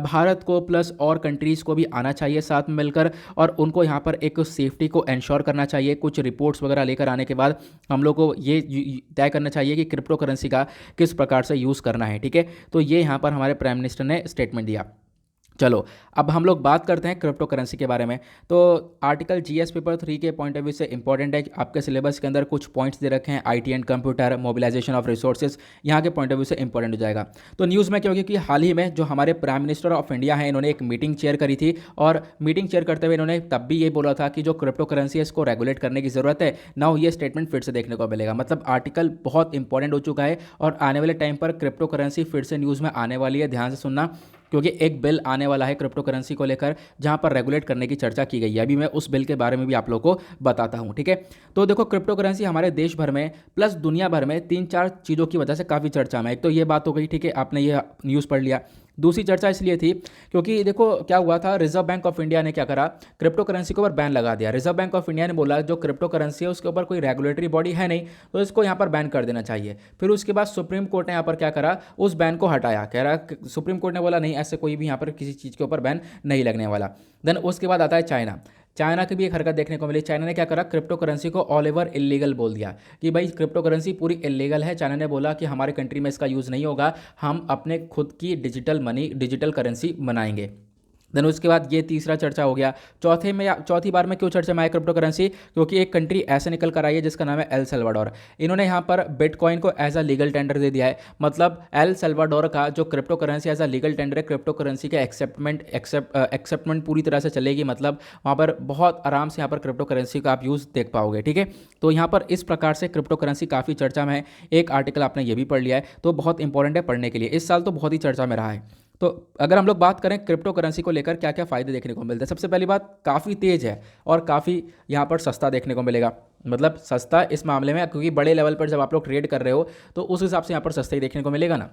भारत को प्लस और कंट्रीज़ को भी आना चाहिए साथ में मिलकर, और उनको यहाँ पर एक सेफ्टी को इंश्योर करना चाहिए। कुछ रिपोर्ट्स वगैरह लेकर आने के बाद हम लोग को ये तय करना चाहिए कि क्रिप्टो करेंसी का किस प्रकार से यूज़ करना है। ठीक है, तो ये यहाँ पर हमारे प्राइम मिनिस्टर ने स्टेटमेंट दिया। चलो, अब हम लोग बात करते हैं क्रिप्टो करेंसी के बारे में। तो आर्टिकल जीएस पेपर 3 के पॉइंट ऑफ व्यू से इंपॉर्टेंट है कि आपके सिलेबस के अंदर कुछ पॉइंट्स दे रखे हैं, IT and computer, mobilisation of resources, यहाँ के पॉइंट ऑफ व्यू से इंपॉर्टेंट हो जाएगा। तो न्यूज़ में क्या होगी कि हाल ही में जो हमारे प्राइम मिनिस्टर ऑफ इंडिया हैं, इन्होंने एक मीटिंग चेयर करी थी, और मीटिंग चेयर करते हुए इन्होंने तब भी ये बोला था कि जो क्रिप्टो करेंसी है इसको रेगुलेट करने की ज़रूरत है। नाउ ये स्टेटमेंट फिर से देखने को मिलेगा, मतलब आर्टिकल बहुत इंपॉर्टेंट हो चुका है, और आने वाले टाइम पर क्रिप्टो करेंसी फिर से न्यूज़ में आने वाली है। ध्यान से सुनना, क्योंकि एक बिल आने वाला है क्रिप्टो करेंसी को लेकर जहां पर रेगुलेट करने की चर्चा की गई है। अभी मैं उस बिल के बारे में भी आप लोगों को बताता हूं। ठीक है, तो देखो, क्रिप्टो करेंसी हमारे देश भर में प्लस दुनिया भर में 3-4 चीज़ों की वजह से काफ़ी चर्चा में। एक तो ये बात हो गई, ठीक है, आपने ये न्यूज़ पढ़ लिया। दूसरी चर्चा इसलिए थी क्योंकि देखो क्या हुआ था, रिजर्व बैंक ऑफ इंडिया ने क्या करा, क्रिप्टो करेंसी के ऊपर बैन लगा दिया। रिजर्व बैंक ऑफ इंडिया ने बोला जो क्रिप्टो करेंसी है उसके ऊपर कोई रेगुलेटरी बॉडी है नहीं, तो इसको यहाँ पर बैन कर देना चाहिए। फिर उसके बाद सुप्रीम कोर्ट ने यहाँ पर क्या करा, उस बैन को हटाया। कह रहा, सुप्रीम कोर्ट ने बोला नहीं, ऐसे कोई भी यहाँ पर किसी चीज़ के ऊपर बैन नहीं लगने वाला। देन उसके बाद आता है चाइना। चाइना की भी एक हरकत देखने को मिली। चाइना ने क्या करा, क्रिप्टो करेंसी को ऑल ओवर इलीगल बोल दिया कि भाई क्रिप्टो करेंसी पूरी इलीगल है। चाइना ने बोला कि हमारे कंट्री में इसका यूज़ नहीं होगा, हम अपने खुद की डिजिटल मनी, डिजिटल करेंसी बनाएंगे। देन उसके बाद ये तीसरा चर्चा हो गया। चौथी बार में क्यों चर्चा में आया क्रिप्टो करेंसी, क्योंकि एक कंट्री ऐसे निकल कर आई है जिसका नाम है एल सल्वाडोर। इन्होंने यहाँ पर बिटकॉइन को एज अ लीगल टेंडर दे दिया है। मतलब एल सल्वाडोर का जो crypto currency as a legal tender है, क्रिप्टो करेंसी के एक्सेप्टमेंट पूरी तरह से चलेगी। मतलब वहाँ पर बहुत आराम से यहाँ पर क्रिप्टो करेंसी का आप यूज़ देख पाओगे। ठीक है, तो यहाँ पर इस प्रकार से क्रिप्टो करेंसी काफ़ी चर्चा में है। एक आर्टिकल आपने ये भी पढ़ लिया है, तो बहुत इंपॉर्टेंट है पढ़ने के लिए। इस साल तो बहुत ही चर्चा में रहा है। तो अगर हम लोग बात करें क्रिप्टो करेंसी को लेकर क्या क्या फ़ायदे देखने को मिलते हैं, सबसे पहली बात, काफ़ी तेज़ है और काफ़ी यहाँ पर सस्ता देखने को मिलेगा। मतलब सस्ता इस मामले में, क्योंकि बड़े लेवल पर जब आप लोग ट्रेड कर रहे हो तो उस हिसाब से यहाँ पर सस्ता ही देखने को मिलेगा ना।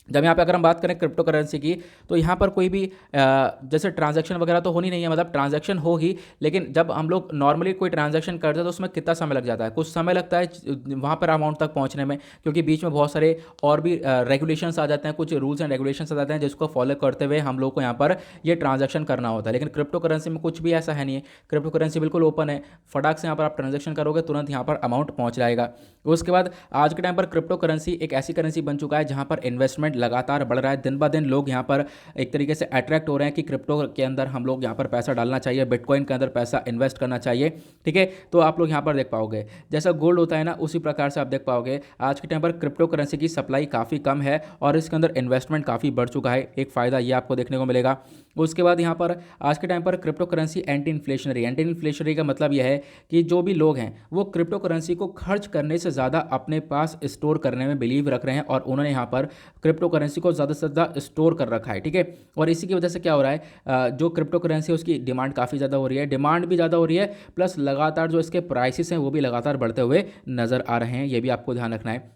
जब यहाँ पे अगर हम बात करें क्रिप्टो करेंसी की, तो यहाँ पर कोई भी जैसे ट्रांजैक्शन वगैरह तो होनी नहीं है, मतलब ट्रांजैक्शन होगी, लेकिन जब हम लोग नॉर्मली कोई ट्रांजैक्शन करते हैं तो उसमें कितना समय लग जाता है, कुछ समय लगता है वहाँ पर अमाउंट तक पहुँचने में, क्योंकि बीच में बहुत सारे और भी रेगुलेशंस आ जाते हैं, कुछ रूल्स एंड रेगुलेशंस आ जाते हैं जिसको फॉलो करते हुए हम लोग को यहाँ पर ये ट्रांजैक्शन करना होता है। लेकिन क्रिप्टो करेंसी में कुछ भी ऐसा है नहीं है। क्रिप्टो करेंसी बिल्कुल ओपन है, फटाक से यहाँ पर आप ट्रांजैक्शन करोगे, तुरंत यहाँ पर अमाउंट पहुँच जाएगा। उसके बाद आज के टाइम पर क्रिप्टो करेंसी एक ऐसी करेंसी बन चुका है जहाँ पर इन्वेस्टमेंट लगातार बढ़ रहा है। दिन ब दिन लोग यहाँ पर एक तरीके से अट्रैक्ट हो रहे हैं कि क्रिप्टो के अंदर हम लोग यहाँ पर पैसा डालना चाहिए, बिटकॉइन के अंदर पैसा इन्वेस्ट करना चाहिए। ठीक है, तो आप लोग यहाँ पर देख पाओगे जैसा गोल्ड होता है ना, उसी प्रकार से आप देख पाओगे आज के टाइम पर क्रिप्टो करेंसी की सप्लाई काफ़ी कम है और इसके अंदर इन्वेस्टमेंट काफ़ी बढ़ चुका है। एक फ़ायदा ये आपको देखने को मिलेगा। उसके बाद यहाँ पर आज के टाइम पर क्रिप्टो करेंसी एंटी इन्फ्लेशनरी का मतलब यह है कि जो भी लोग हैं वो क्रिप्टो करेंसी को खर्च करने से ज़्यादा अपने पास स्टोर करने में बिलीव रख रहे हैं, और उन्होंने यहाँ पर क्रिप्टो करेंसी को ज़्यादा से ज़्यादा स्टोर कर रखा है। ठीक है, और इसी की वजह से क्या हो रहा है, जो क्रिप्टो करेंसी है उसकी डिमांड काफ़ी ज़्यादा हो रही है, डिमांड भी ज़्यादा हो रही है, प्लस लगातार जो इसके प्राइसेस हैं वो भी लगातार बढ़ते हुए नज़र आ रहे हैं। ये भी आपको ध्यान रखना है।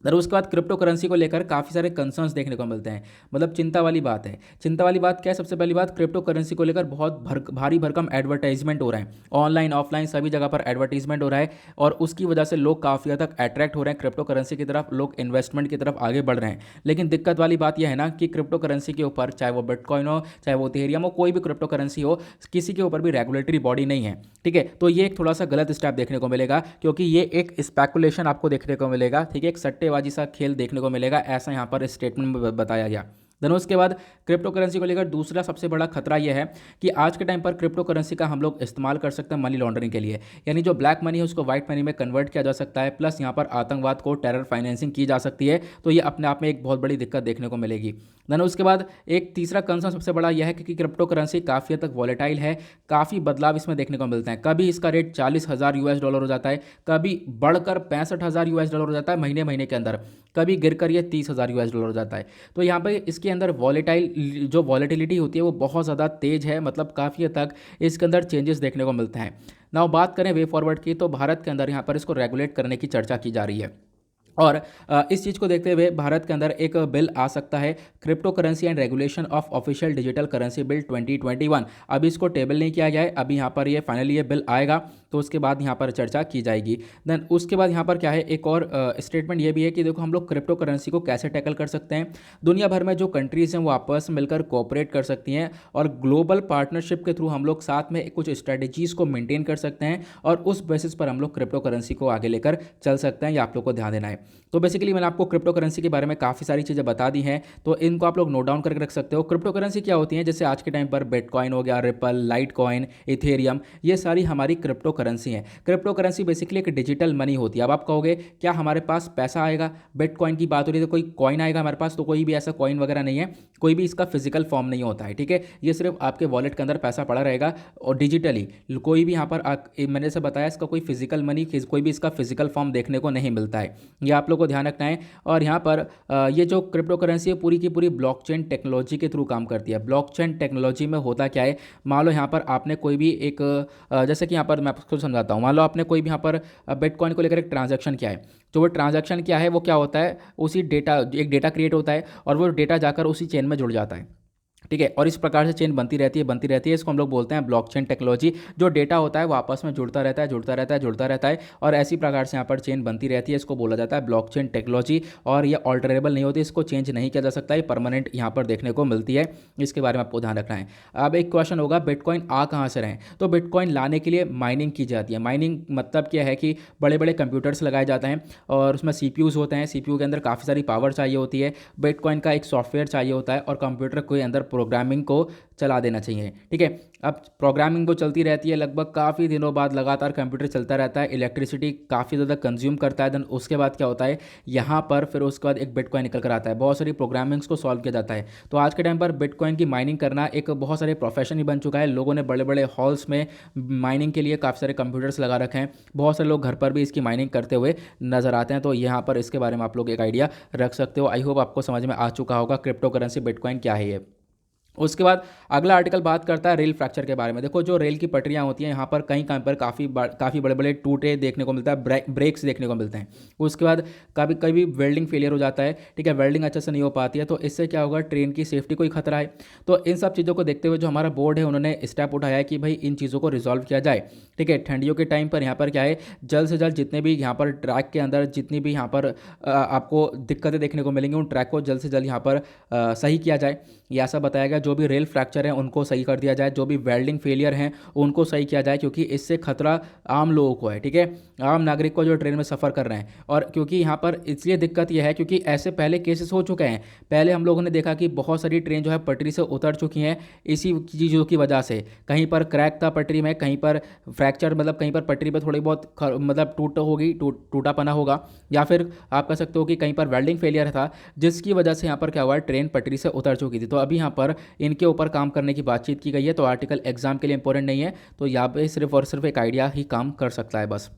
फिर उसके बाद क्रिप्टो करेंसी को लेकर काफ़ी सारे कंसर्न्स देखने को मिलते हैं, मतलब चिंता वाली बात है। चिंता वाली बात क्या है, सबसे पहली बात, क्रिप्टो करेंसी को लेकर बहुत भारी भरकम एडवर्टाइजमेंट हो रहा है, ऑनलाइन ऑफलाइन सभी जगह पर एडवर्टीजमेंट हो रहा है, और उसकी वजह से लोग काफ़ी हद तक अट्रैक्ट हो रहे हैं क्रिप्टो करेंसी की तरफ, लोग इन्वेस्टमेंट की तरफ आगे बढ़ रहे हैं। लेकिन दिक्कत वाली बात यह है ना कि क्रिप्टो करेंसी के ऊपर, चाहे वो बिटकॉइन हो, चाहे वो इथेरियम हो, कोई भी क्रिप्टो करेंसी हो, किसी के ऊपर भी रेगुलेटरी बॉडी नहीं है। ठीक है, तो ये एक थोड़ा सा गलत स्टेप देखने को मिलेगा, क्योंकि ये एक स्पेकुलेशन आपको देखने को मिलेगा। ठीक है, एक सट्टेबाजी सा खेल देखने को मिलेगा, ऐसा यहाँ पर स्टेटमेंट में बताया गया। देन उसके बाद क्रिप्टो करेंसी को लेकर दूसरा सबसे बड़ा खतरा यह है कि आज के टाइम पर क्रिप्टो करेंसी का हम लोग इस्तेमाल कर सकते हैं मनी लॉन्ड्रिंग के लिए, यानी जो ब्लैक मनी है उसको व्हाइट मनी में कन्वर्ट किया जा सकता है, प्लस यहाँ पर आतंकवाद को टेरर फाइनेंसिंग की जा सकती है। तो ये अपने आप में एक बहुत बड़ी दिक्कत देखने को मिलेगी। देन उसके बाद एक तीसरा कंसर्न सबसे बड़ा यह है कि क्रिप्टो करेंसी काफ़ी हद तक वॉलेटाइल है, काफ़ी बदलाव इसमें देखने को मिलते हैं। कभी इसका रेट $40,000 हो जाता है, कभी बढ़कर $65,000 हो जाता है महीने महीने के अंदर, कभी गिरकर ये $30,000 हो जाता है। तो यहाँ पर इसके अंदर जो वॉलेटिलिटी होती है वो बहुत ज़्यादा तेज़ है, मतलब काफ़ी हद तक इसके अंदर चेंजेस देखने को मिलते हैं। नाउ बात करें वे फॉरवर्ड की, तो भारत के अंदर यहाँ पर इसको रेगुलेट करने की चर्चा की जा रही है, और इस चीज़ को देखते हुए भारत के अंदर एक बिल आ सकता है, crypto currency and regulation of official digital currency bill 2021। अभी इसको टेबल नहीं किया गया है, अभी यहाँ पर ये फाइनली ये बिल आएगा। तो उसके बाद यहाँ पर चर्चा की जाएगी। देन उसके बाद यहाँ पर क्या है, एक और स्टेटमेंट ये भी है कि देखो हम लोग क्रिप्टो करेंसी को कैसे टैकल कर सकते हैं। दुनिया भर में जो कंट्रीज़ हैं वो आपस में मिलकर कोऑपरेट कर सकती हैं और ग्लोबल पार्टनरशिप के थ्रू हम लोग साथ में कुछ स्ट्रेटजीज़ को मेंटेन कर सकते हैं और उस बेसिस पर हम लोग क्रिप्टो करेंसी को आगे लेकर चल सकते हैं। ये आप लोग को ध्यान देना है। तो बेसिकली मैंने आपको क्रिप्टो करेंसी के बारे में काफ़ी सारी चीज़ें बता दी हैं, तो इनको आप लोग नोट डाउन करके रख सकते हो। क्रिप्टो करेंसी क्या होती है, जैसे आज के टाइम पर बिटकॉइन हो गया, रिपल, लाइट कॉइन, इथेरियम, ये सारी हमारी क्रिप्टो करेंसी हैं। क्रिप्टो करेंसी बेसिकली एक डिजिटल मनी होती है। अब आप कहोगे क्या हमारे पास पैसा आएगा, बिटकॉइन की बात हो रही है तो कोई कॉइन आएगा हमारे पास, तो कोई भी ऐसा कॉइन वगैरह नहीं है, कोई भी इसका फिजिकल फॉर्म नहीं होता है, ठीक है। ये सिर्फ आपके वॉलेट के अंदर पैसा पड़ा रहेगा और डिजिटली कोई भी यहाँ पर मैंने से बताया इसका कोई फिजिकल मनी, कोई भी इसका फिजिकल फॉर्म देखने को नहीं मिलता है। ये आप लोग को ध्यान रखना है। और यहाँ पर ये जो क्रिप्टो करेंसी है पूरी की पूरी ब्लॉकचेन टेक्नोलॉजी के थ्रू काम करती है। ब्लॉकचेन टेक्नोलॉजी में होता क्या है, मान लो यहाँ पर आपने कोई भी एक जैसे कि यहाँ पर मैं आपको समझाता हूँ। मान लो आपने कोई भी यहाँ पर बिटकॉइन को लेकर एक ट्रांजैक्शन किया है, तो वो ट्रांजैक्शन क्या है, वो क्या होता है, उसी डेटा, एक डेटा क्रिएट होता है और वो डेटा जाकर उसी चेन में जुड़ जाता है, ठीक है। और इस प्रकार से चेन बनती रहती है, बनती रहती है। इसको हम लोग बोलते हैं ब्लॉकचेन टेक्नोलॉजी। जो डेटा होता है वो आपस में जुड़ता रहता है, जुड़ता रहता है, जुड़ता रहता है और ऐसी प्रकार से यहाँ पर चेन बनती रहती है। इसको बोला जाता है ब्लॉकचेन टेक्नोलॉजी और ये ऑल्टरेबल नहीं होती, इसको चेंज नहीं किया जा सकता, ये परमानेंट यहाँ पर देखने को मिलती है। इसके बारे में आपको ध्यान रखना है। अब एक क्वेश्चन होगा, बिटकॉइन आ कहाँ से रहे, तो बिटकॉइन लाने के लिए माइनिंग की जाती है। माइनिंग मतलब क्या है कि बड़े बड़े कंप्यूटर्स लगाए जाते हैं और उसमें सीपीयूज होते हैं, सीपीयू के अंदर काफ़ी सारी पावर चाहिए होती है। बिटकॉइन का एक सॉफ्टवेयर चाहिए होता है और कंप्यूटर के अंदर प्रोग्रामिंग को चला देना चाहिए, ठीक है। अब प्रोग्रामिंग को चलती रहती है, लगभग काफ़ी दिनों बाद लगातार कंप्यूटर चलता रहता है, इलेक्ट्रिसिटी काफ़ी ज़्यादा कंज्यूम करता है। देन उसके बाद क्या होता है, यहाँ पर फिर उसके बाद एक बिटकॉइन निकल कर आता है, बहुत सारी प्रोग्रामिंग्स को सॉल्व किया जाता है। तो आज के टाइम पर बिटकॉइन की माइनिंग करना एक बहुत सारे प्रोफेशन ही बन चुका है। लोगों ने बड़े बड़े हॉल्स में माइनिंग के लिए काफ़ी सारे कंप्यूटर्स लगा रखे हैं, बहुत सारे लोग घर पर भी इसकी माइनिंग करते हुए नजर आते हैं। तो यहाँ पर इसके बारे में आप लोग एक आइडिया रख सकते हो। आई होप आपको समझ में आ चुका होगा क्रिप्टो करेंसी बिटकॉइन क्या है ये। उसके बाद अगला आर्टिकल बात करता है रेल फ्रैक्चर के बारे में। देखो जो रेल की पटरियां होती हैं यहाँ पर कहीं कहीं पर काफ़ी बड़े बड़े टूटे देखने को मिलता है, ब्रेक्स देखने को मिलते हैं। उसके बाद कभी कभी वेल्डिंग फेलियर हो जाता है, ठीक है, वेल्डिंग अच्छे से नहीं हो पाती है, तो इससे क्या होगा, ट्रेन की सेफ्टी को ही खतरा है। तो इन सब चीज़ों को देखते हुए जो हमारा बोर्ड है उन्होंने स्टेप उठाया है कि भाई इन चीज़ों को रिजॉल्व किया जाए, ठीक है। ठंडियों के टाइम पर यहाँ पर क्या है, जल्द से जल्द जितने भी यहाँ पर ट्रैक के अंदर जितनी भी यहाँ पर आपको दिक्कतें देखने को मिलेंगी उन ट्रैक को जल्द से जल्द यहाँ पर सही किया जाए, ये ऐसा बताया गया। जो भी रेल फ्रैक्चर है उनको सही कर दिया जाए, जो भी वेल्डिंग फेलियर हैं उनको सही किया जाए, क्योंकि इससे खतरा आम लोगों को है, ठीक है, आम नागरिक को जो ट्रेन में सफ़र कर रहे हैं। और क्योंकि यहाँ पर इसलिए दिक्कत यह है क्योंकि ऐसे पहले केसेस हो चुके हैं। पहले हम लोगों ने देखा कि बहुत सारी ट्रेन जो है पटरी से उतर चुकी हैं इसी चीज़ों की वजह से। कहीं पर क्रैक था पटरी में, कहीं पर फ्रैक्चर मतलब कहीं पर पटरी पर थोड़ी बहुत मतलब टूटापना होगा, या फिर आप कह सकते हो कि कहीं पर वेल्डिंग फेलियर था जिसकी वजह से यहाँ पर क्या हुआ है, ट्रेन पटरी से उतर चुकी थी। तो अभी यहाँ पर इनके ऊपर काम करने की बातचीत की गई है। तो आर्टिकल एग्जाम के लिए इंपॉर्टेंट नहीं है, तो यहाँ पे सिर्फ और सिर्फ एक आइडिया ही काम कर सकता है बस।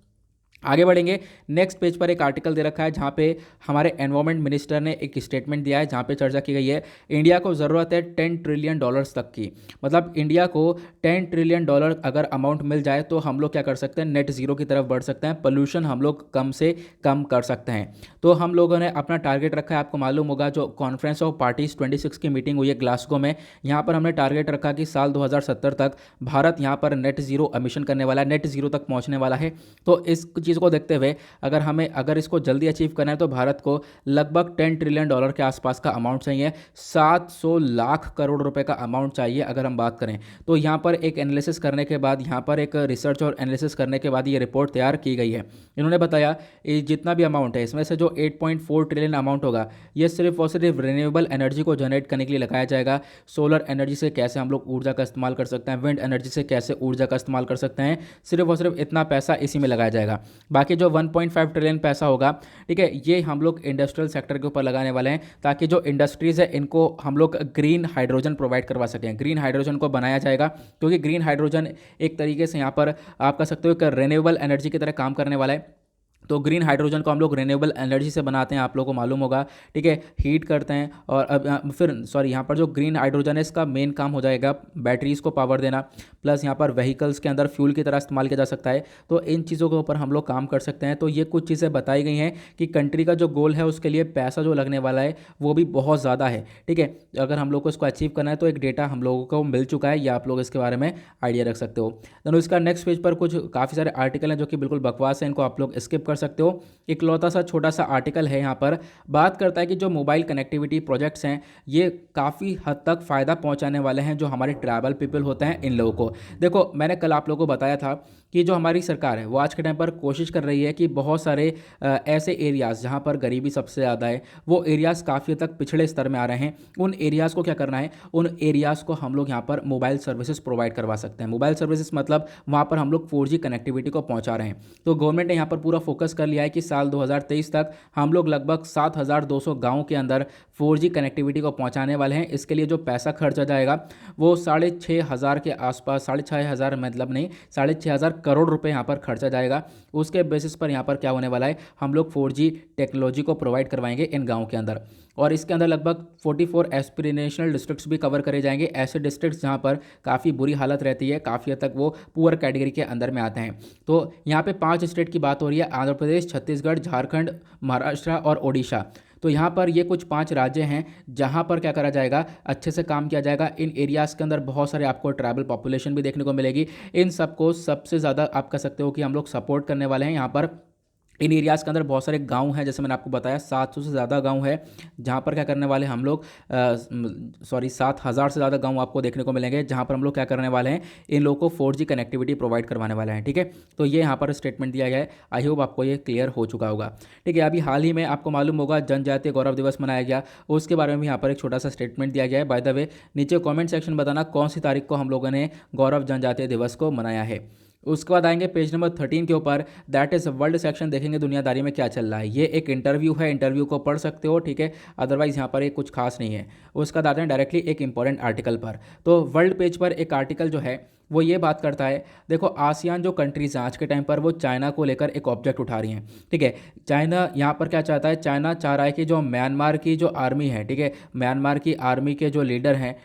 आगे बढ़ेंगे, नेक्स्ट पेज पर एक आर्टिकल दे रखा है जहाँ पे हमारे एनवायरमेंट मिनिस्टर ने एक स्टेटमेंट दिया है जहाँ पे चर्चा की गई है इंडिया को ज़रूरत है $10 ट्रिलियन तक की। मतलब इंडिया को $10 ट्रिलियन अगर अमाउंट मिल जाए तो हम लोग क्या कर सकते हैं, नेट ज़ीरो की तरफ बढ़ सकते हैं, पोल्यूशन हम लोग कम से कम कर सकते हैं। तो हम लोगों ने अपना टारगेट रखा है, आपको मालूम होगा जो कॉन्फ्रेंस ऑफ पार्टीज 26 की मीटिंग हुई है ग्लासगो में, यहाँ पर हमने टारगेट रखा कि साल 2070 तक भारत यहाँ पर नेट ज़ीरो एमिशन करने वाला है, नेट ज़ीरो तक पहुँचने वाला है। तो इस चीज़ को देखते हुए अगर इसको जल्दी अचीव करना है तो भारत को लगभग $10 ट्रिलियन के आसपास का अमाउंट चाहिए, 700 लाख करोड़ रुपए का अमाउंट चाहिए अगर हम बात करें। तो यहाँ पर एक एनालिसिस करने के बाद, यहाँ पर एक रिसर्च और एनालिसिस करने के बाद ये रिपोर्ट तैयार की गई है। इन्होंने बताया ये जितना भी अमाउंट है इसमें से जो 8.4 ट्रिलियन अमाउंट होगा ये सिर्फ और सिर्फ रिन्यूएबल एनर्जी को जनरेट करने के लिए लगाया जाएगा। सोलर एनर्जी से कैसे हम लोग ऊर्जा का इस्तेमाल कर सकते हैं, विंड एनर्जी से कैसे ऊर्जा का इस्तेमाल कर सकते हैं, सिर्फ और सिर्फ इतना पैसा इसी में लगाया जाएगा। बाकी जो 1.5 ट्रिलियन पैसा होगा, ठीक है, ये हम लोग इंडस्ट्रियल सेक्टर के ऊपर लगाने वाले हैं ताकि जो इंडस्ट्रीज़ है इनको हम लोग ग्रीन हाइड्रोजन प्रोवाइड करवा सकें। ग्रीन हाइड्रोजन को बनाया जाएगा क्योंकि ग्रीन हाइड्रोजन एक तरीके से यहाँ पर आप कह सकते हो एक रिन्यूएबल एनर्जी की तरह काम करने वाला है। तो ग्रीन हाइड्रोजन को हम लोग रिन्यूएबल एनर्जी से बनाते हैं, आप लोगों को मालूम होगा, ठीक है, हीट करते हैं। और अब फिर सॉरी, यहाँ पर जो ग्रीन हाइड्रोजन है इसका मेन काम हो जाएगा बैटरीज को पावर देना, प्लस यहाँ पर व्हीकल्स के अंदर फ्यूल की तरह इस्तेमाल किया जा सकता है। तो इन चीज़ों के ऊपर हम लोग काम कर सकते हैं। तो ये कुछ चीज़ें बताई गई हैं कि कंट्री का जो गोल है उसके लिए पैसा जो लगने वाला है वो भी बहुत ज़्यादा है, ठीक है। अगर हम लोग को इसको अचीव करना है तो एक डेटा हम लोगों को मिल चुका है, या आप लोग इसके बारे में आइडिया रख सकते हो। देन इसका नेक्स्ट पेज पर कुछ काफ़ी सारे आर्टिकल हैं जो कि बिल्कुल बकवास है, इनको आप लोग स्किप कर सकते हो। इकलौता सा छोटा सा आर्टिकल है, यहाँ पर बात करता है कि जो मोबाइल कनेक्टिविटी प्रोजेक्ट्स हैं ये काफ़ी हद तक फ़ायदा पहुंचाने वाले हैं जो हमारे ट्रैवल पीपल होते हैं इन लोगों को। देखो, मैंने कल आप लोगों को बताया था कि जो हमारी सरकार है वो आज के टाइम पर कोशिश कर रही है कि बहुत सारे ऐसे एरियाज़ जहाँ पर गरीबी सबसे ज़्यादा है, वो एरियाज़ काफ़ी हद तक पिछड़े स्तर में आ रहे हैं। उन एरियाज़ को क्या करना है, उन एरियाज़ को हम लोग यहाँ पर मोबाइल सर्विसेज प्रोवाइड करवा सकते हैं। मोबाइल सर्विसेज मतलब वहाँ पर हम लोग 4G कनेक्टिविटी को पहुँचा रहे हैं। तो गवर्नमेंट ने यहाँ पर पूरा फोकस कर लिया है कि साल 2023 तक हम लोग लगभग 7,200 गाँव के अंदर 4G कनेक्टिविटी को पहुँचाने वाले हैं। इसके लिए जो पैसा खर्चा जाएगा वो 6,500 के आसपास, 6,500 मतलब नहीं, 6,500 करोड़ रुपए यहाँ पर खर्चा जाएगा। उसके बेसिस पर यहाँ पर क्या होने वाला है, हम लोग 4G टेक्नोलॉजी को प्रोवाइड करवाएंगे इन गाँव के अंदर। और इसके अंदर लगभग 44 एस्पिरेशनल डिस्ट्रिक्ट्स भी कवर करे जाएंगे, ऐसे डिस्ट्रिक्ट्स जहाँ पर काफ़ी बुरी हालत रहती है, काफ़ी हद तक वो पुअर कैटेगरी के अंदर में आते हैं। तो यहाँ पे 5 स्टेट की बात हो रही है, आंध्र प्रदेश, छत्तीसगढ़, झारखंड, महाराष्ट्र और ओडिशा। तो यहाँ पर ये कुछ 5 राज्य हैं जहाँ पर क्या करा जाएगा, अच्छे से काम किया जाएगा। इन एरियाज़ के अंदर बहुत सारे आपको ट्राइबल पॉपुलेशन भी देखने को मिलेगी। इन सबको सबसे ज़्यादा आप कह सकते हो कि हम लोग सपोर्ट करने वाले हैं। यहाँ पर इन एरियाज़ के अंदर बहुत सारे गांव हैं, जैसे मैंने आपको बताया 700 से ज़्यादा गांव है, जहां पर क्या करने वाले हम लोग 7,000 से ज़्यादा गांव आपको देखने को मिलेंगे, जहां पर हम लोग क्या करने वाले हैं, इन लोगों को 4G कनेक्टिविटी प्रोवाइड करवाने वाले हैं, ठीक है। तो ये यहाँ पर स्टेटमेंट दिया गया है। आई होप आपको ये क्लियर हो चुका होगा, ठीक है। अभी हाल ही में आपको मालूम होगा जनजातीय गौरव दिवस मनाया गया, उसके बारे में भी यहाँ पर एक छोटा सा स्टेटमेंट दिया गया है। बाय द वे, नीचे कॉमेंट सेक्शन बताना कौन सी तारीख को हम लोगों ने गौरव जनजातीय दिवस को मनाया है। उसके बाद आएंगे पेज नंबर 13 के ऊपर, दैट इज़ वर्ल्ड सेक्शन, देखेंगे दुनियादारी में क्या चल रहा है। ये एक इंटरव्यू है, इंटरव्यू को पढ़ सकते हो, ठीक है। अदरवाइज यहाँ पर ये कुछ खास नहीं है। उसका बाद आते हैं डायरेक्टली एक इंपॉर्टेंट आर्टिकल पर। तो वर्ल्ड पेज पर एक आर्टिकल जो है वो ये बात करता है, देखो आसियान जो कंट्रीज़ हैं आज के टाइम पर वो चाइना को लेकर एक ऑब्जेक्ट उठा रही हैं, ठीक है। चाइना यहाँ पर क्या चाहता है, चाइना चाह रहा है कि जो म्यांमार की जो आर्मी है, ठीक है, म्यांमार की आर्मी के जो लीडर हैं,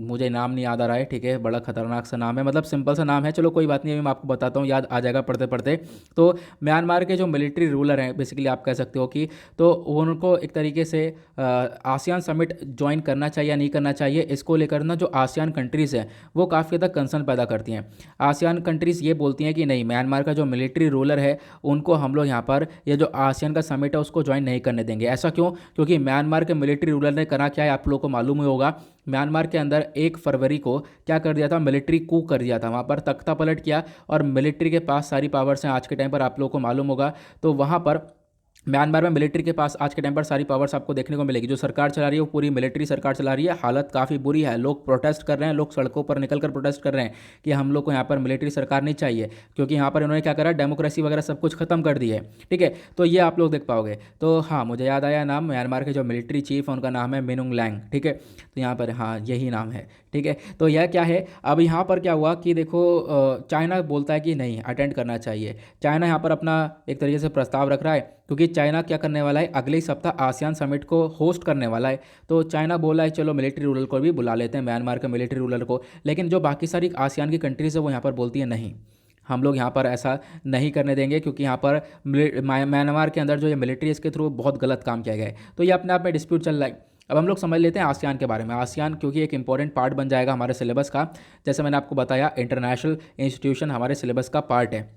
मुझे नाम नहीं याद आ रहा है, ठीक है, बड़ा खतरनाक सा नाम है, मतलब सिंपल सा नाम है, चलो कोई बात नहीं, अभी मैं आपको बताता हूँ, याद आ जाएगा पढ़ते पढ़ते। तो म्यांमार के जो मिलिट्री रूलर हैं बेसिकली आप कह सकते हो कि, तो उनको एक तरीके से आसियान समिट ज्वाइन करना चाहिए या नहीं करना चाहिए, इसको लेकर ना जो आसियान कंट्रीज़ हैं वो काफ़ी तक कंसर्न पैदा करती हैं। आसियान कंट्रीज़ ये बोलती हैं कि नहीं, म्यांमार का जो मिलिट्री रूलर है उनको हम लोग यहाँ पर ये जो आसियान का समिट है उसको ज्वाइन नहीं करने देंगे। ऐसा क्यों? क्योंकि म्यांमार के मिलिट्री रूलर ने करा क्या है, आप लोगों को मालूम ही होगा। म्यांमार के अंदर 1 फरवरी को क्या कर दिया था, मिलिट्री कू कर दिया था, वहाँ पर तख्ता पलट किया और मिलिट्री के पास सारी पावर्स हैं आज के टाइम पर, आप लोगों को मालूम होगा। तो वहाँ पर म्यांमार में मिलिट्री के पास आज के टाइम पर सारी पावर्स आपको देखने को मिलेगी। जो सरकार चला रही है वो पूरी मिलिट्री सरकार चला रही है। हालत काफ़ी बुरी है, लोग प्रोटेस्ट कर रहे हैं, लोग सड़कों पर निकलकर प्रोटेस्ट कर रहे हैं कि हम लोग को यहाँ पर मिलिट्री सरकार नहीं चाहिए, क्योंकि यहाँ पर इन्होंने क्या करा, डेमोक्रेसी वगैरह सब कुछ खत्म कर दी है, ठीक है। तो ये आप लोग देख पाओगे। तो हाँ, मुझे याद आया नाम, म्यांमार के जो मिलिट्री चीफ है उनका नाम है मिनुंग लैंग, ठीक है। तो यहाँ पर हाँ यही नाम है, ठीक है। तो यह क्या है, अब यहाँ पर क्या हुआ कि देखो चाइना बोलता है कि नहीं, अटेंड करना चाहिए। चाइना यहाँ पर अपना एक तरीके से प्रस्ताव रख रहा है, क्योंकि चाइना क्या करने वाला है, अगले ही सप्ताह आसियान समिट को होस्ट करने वाला है। तो चाइना बोला है चलो मिलिट्री रूलर को भी बुला लेते हैं, म्यांमार के मिलिट्री रूलर को। लेकिन जो बाकी सारी आसियान की कंट्रीज़ है वो यहाँ पर बोलती है नहीं, हम लोग यहाँ पर ऐसा नहीं करने देंगे, क्योंकि यहाँ पर म्यांमार के अंदर जो ये मिलिट्री, इसके थ्रू बहुत गलत काम किया गया है। तो ये अपने आप में डिस्प्यूट चल रहा है। अब हम लोग समझ लेते हैं आसियान के बारे में। आसियान क्योंकि एक इंपॉर्टेंट पार्ट बन जाएगा हमारे सिलेबस का, जैसे मैंने आपको बताया इंटरनेशनल इंस्टीट्यूशन हमारे सिलेबस का पार्ट है।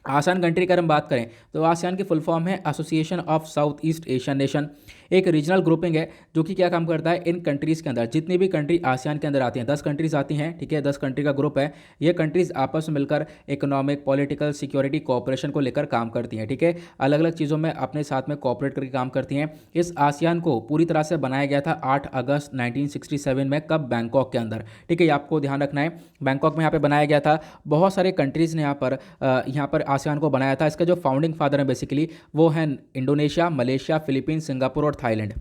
आसियान कंट्री की अगर हम बात करें तो आसियान की फुल फॉर्म है association of south east Asian nation. एक रीजनल ग्रुपिंग है जो कि क्या काम करता है, इन कंट्रीज़ के अंदर जितनी भी कंट्री आसियान के अंदर आती हैं, 10 कंट्रीज़ आती हैं, ठीक है, 10 कंट्री का ग्रुप है। ये कंट्रीज़ आपस में मिलकर इकोनॉमिक, पॉलिटिकल, सिक्योरिटी, कोऑपरेशन को लेकर काम करती हैं, ठीक है। अलग अलग चीज़ों में अपने साथ में कोऑपरेट करके काम करती हैं। इस आसियान को पूरी तरह से बनाया गया था 8 अगस्त 1967 में, कब, बैंकॉक के अंदर, ठीक है। ये आपको ध्यान रखना है, बैंकॉक में यहाँ पे बनाया गया था। बहुत सारे कंट्रीज़ ने यहाँ पर आसियान को बनाया था। इसका जो फाउंडिंग फादर है बेसिकली वो है इंडोनेशिया, मलेशिया, फिलीपींस, सिंगापुर और थाईलैंड।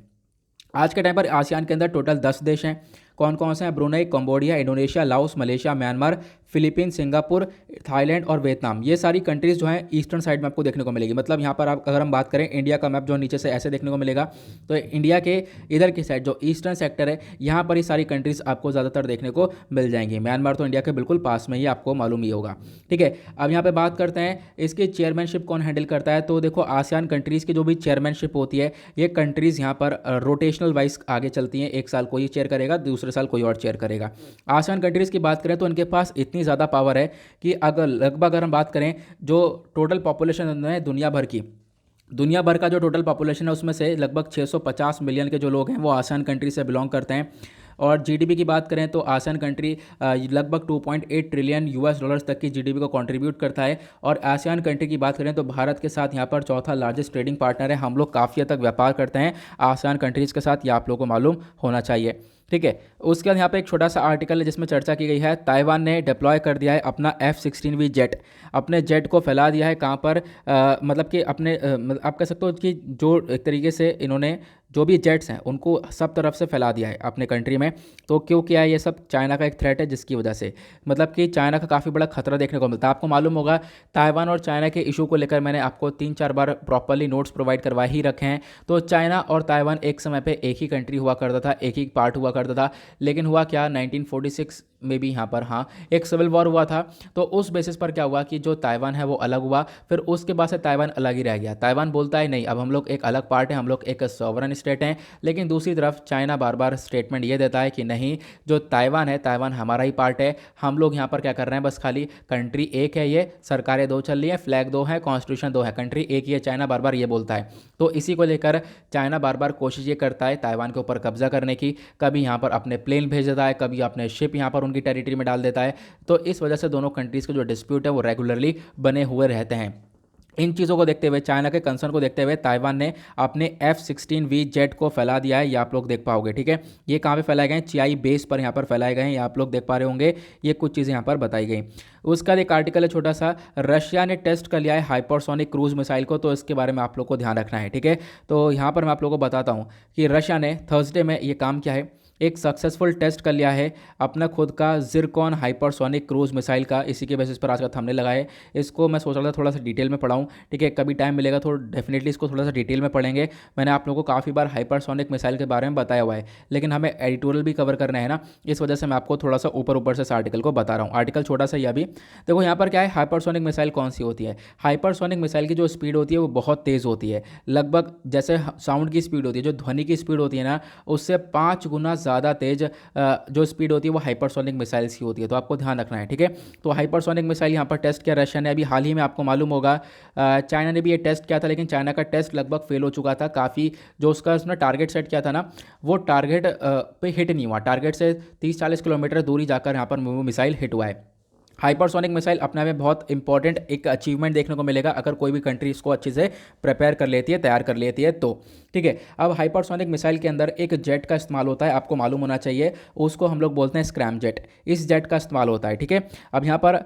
आज के टाइम पर आसियान के अंदर टोटल 10 देश हैं। कौन कौन से हैं? Brunei, Cambodia, Indonesia, Laos, Malaysia, Myanmar, Philippines, Singapore, Thailand और वियतनाम, ये सारी कंट्रीज़ जो हैं ईस्टर्न साइड में आपको देखने को मिलेगी। मतलब यहाँ पर आप अगर हम बात करें इंडिया का मैप जो नीचे से ऐसे देखने को मिलेगा, तो इंडिया के इधर की साइड जो ईस्टर्न सेक्टर है, यहाँ पर ये सारी कंट्रीज़ आपको ज़्यादातर देखने को मिल जाएंगी। म्यांमार तो इंडिया के बिल्कुल पास में ही, आपको मालूम ही होगा। ठीक है, अब यहाँ पर बात करते हैं इसकी चेयरमैनशिप कौन हैंडल करता है। तो देखो आसियान कंट्रीज़ की जो भी चेयरमैनशिप होती है, ये कंट्रीज़ यहाँ पर रोटेशनल वाइज आगे चलती हैं। एक साल कोई चेयर करेगा, दूसरे साल कोई और चेयर करेगा। आसियान कंट्रीज़ की बात करें तो इनके पास इतनी ज़्यादा पावर है कि अगर हम बात करें जो टोटल पॉपुलेशन है दुनिया भर का जो टोटल पॉपुलेशन है, उसमें से लगभग 650 मिलियन के जो लोग हैं वो आसियान कंट्री से बिलोंग करते हैं। और जीडीपी की बात करें तो आसियान कंट्री लगभग 2.8 ट्रिलियन यूएस डॉलर्स तक की जीडीपी को कंट्रीब्यूट करता है। और आसियान कंट्री की बात करें तो भारत के साथ यहाँ पर चौथा लार्जेस्ट ट्रेडिंग पार्टनर है। हम लोग काफ़ी हद तक व्यापार करते हैं आसियान कंट्रीज़ के साथ, ये आप लोगों को मालूम होना चाहिए। ठीक है, उसके बाद यहाँ पे एक छोटा सा आर्टिकल है जिसमें चर्चा की गई है, ताइवान ने डिप्लॉय कर दिया है अपना F-16V जेट। अपने जेट को फैला दिया है कहाँ पर, मतलब कि अपने आप कह सकते हो कि जो एक तरीके से इन्होंने जो भी जेट्स हैं उनको सब तरफ से फैला दिया है अपने कंट्री में। तो क्यों किया है ये सब, चाइना का एक थ्रेट है जिसकी वजह से, मतलब कि चाइना का काफ़ी बड़ा खतरा देखने को मिलता है। आपको मालूम होगा ताइवान और चाइना के इशू को लेकर मैंने आपको 3-4 बार प्रॉपरली नोट्स प्रोवाइड करवा ही रखे हैं। तो चाइना और ताइवान एक समय पे एक ही कंट्री हुआ करता था, एक ही पार्ट हुआ करता था। लेकिन हुआ क्या, 1946 में भी यहाँ पर एक सिविल वॉर हुआ था। तो उस बेसिस पर क्या हुआ कि जो ताइवान है वो अलग हुआ, फिर उसके बाद से ताइवान अलग ही रह गया। ताइवान बोलता है नहीं, अब हम लोग एक अलग पार्ट है, हम लोग एक सॉवरन स्टेट हैं। लेकिन दूसरी तरफ चाइना बार बार स्टेटमेंट ये देता है कि नहीं, जो ताइवान है, ताइवान हमारा ही पार्ट है। हम लोग यहाँ पर क्या कर रहे हैं, बस खाली कंट्री एक है, ये सरकारें दो चल रही हैं, फ्लैग दो है, कॉन्स्टिट्यूशन दो है, कंट्री एक ही है। चाइना बार बार ये बोलता है। तो इसी को लेकर चाइना बार बार कोशिश ये करता है ताइवान के ऊपर कब्जा करने की। कभी यहाँ पर अपने प्लेन भेज देता है, कभी अपने शिप यहाँ पर उनकी टेरिटरी में डाल देता है। तो इस वजह से दोनों कंट्रीज़ के जो डिस्प्यूट है वो रेगुलरली बने हुए रहते हैं। इन चीज़ों को देखते हुए, चाइना के कंसर्न को देखते हुए, ताइवान ने अपने F-16V जेट को फैला दिया है। ये आप लोग देख पाओगे। ठीक है, ये कहाँ पे फैलाए गए हैं, चियाई बेस पर यहाँ पर फैलाए गए हैं। ये आप लोग देख पा रहे होंगे, ये कुछ चीज़ें यहाँ पर बताई गई। उसका एक आर्टिकल है छोटा सा, रशिया ने टेस्ट कर लिया है हाइपरसोनिक क्रूज मिसाइल को। तो इसके बारे में आप लोग को ध्यान रखना है। ठीक है, तो यहाँ पर मैं आप लोगों को बताता हूँ कि रशिया ने थर्सडे में ये काम किया है, एक सक्सेसफुल टेस्ट कर लिया है अपना खुद का जिरकॉन हाइपरसोनिक क्रूज मिसाइल का। इसी के बेसिस पर आज का थंबनेल लगा है। इसको मैं सोच रहा था थोड़ा सा डिटेल में पढ़ाऊँ। ठीक है, कभी टाइम मिलेगा तो डेफिनेटली इसको थोड़ा सा डिटेल में पढ़ेंगे। मैंने आप लोगों को काफ़ी बार हाइपरसोनिक मिसाइल के बारे में बताया हुआ है, लेकिन हमें एडिटोरियल भी कवर करना है ना, इस वजह से मैं आपको थोड़ा सा ऊपर ऊपर से इस आर्टिकल को बता रहा हूँ। आर्टिकल छोटा सा यह भी देखो, यहाँ पर क्या है, हाइपरसोनिक मिसाइल कौन सी होती है। हाइपरसोनिक मिसाइल की जो स्पीड होती है वो बहुत तेज़ होती है, लगभग जैसे साउंड की स्पीड होती है, जो ध्वनि की स्पीड होती है ना, उससे 5 गुना ज़्यादा तेज़ जो स्पीड होती है वो हाइपरसोनिक मिसाइल्स की होती है। तो आपको ध्यान रखना है। ठीक है, तो हाइपरसोनिक मिसाइल यहाँ पर टेस्ट किया रशिया ने। अभी हाल ही में आपको मालूम होगा चाइना ने भी ये टेस्ट किया था, लेकिन चाइना का टेस्ट लगभग फेल हो चुका था। काफ़ी जो उसने टारगेट सेट किया था ना, वो टारगेट पे हिट नहीं हुआ। टारगेट से 30-40 किलोमीटर दूरी जाकर यहाँ पर वो मिसाइल हिट हुआ है। हाइपरसोनिक मिसाइल अपने में बहुत इंपॉर्टेंट एक अचीवमेंट देखने को मिलेगा अगर कोई भी कंट्री इसको अच्छे से प्रिपेयर कर लेती है, तैयार कर लेती है तो। ठीक है, अब हाइपरसोनिक मिसाइल के अंदर एक जेट का इस्तेमाल होता है, आपको मालूम होना चाहिए, उसको हम लोग बोलते हैं स्क्रैम जेट। इस जेट का इस्तेमाल होता है। ठीक है, अब यहाँ पर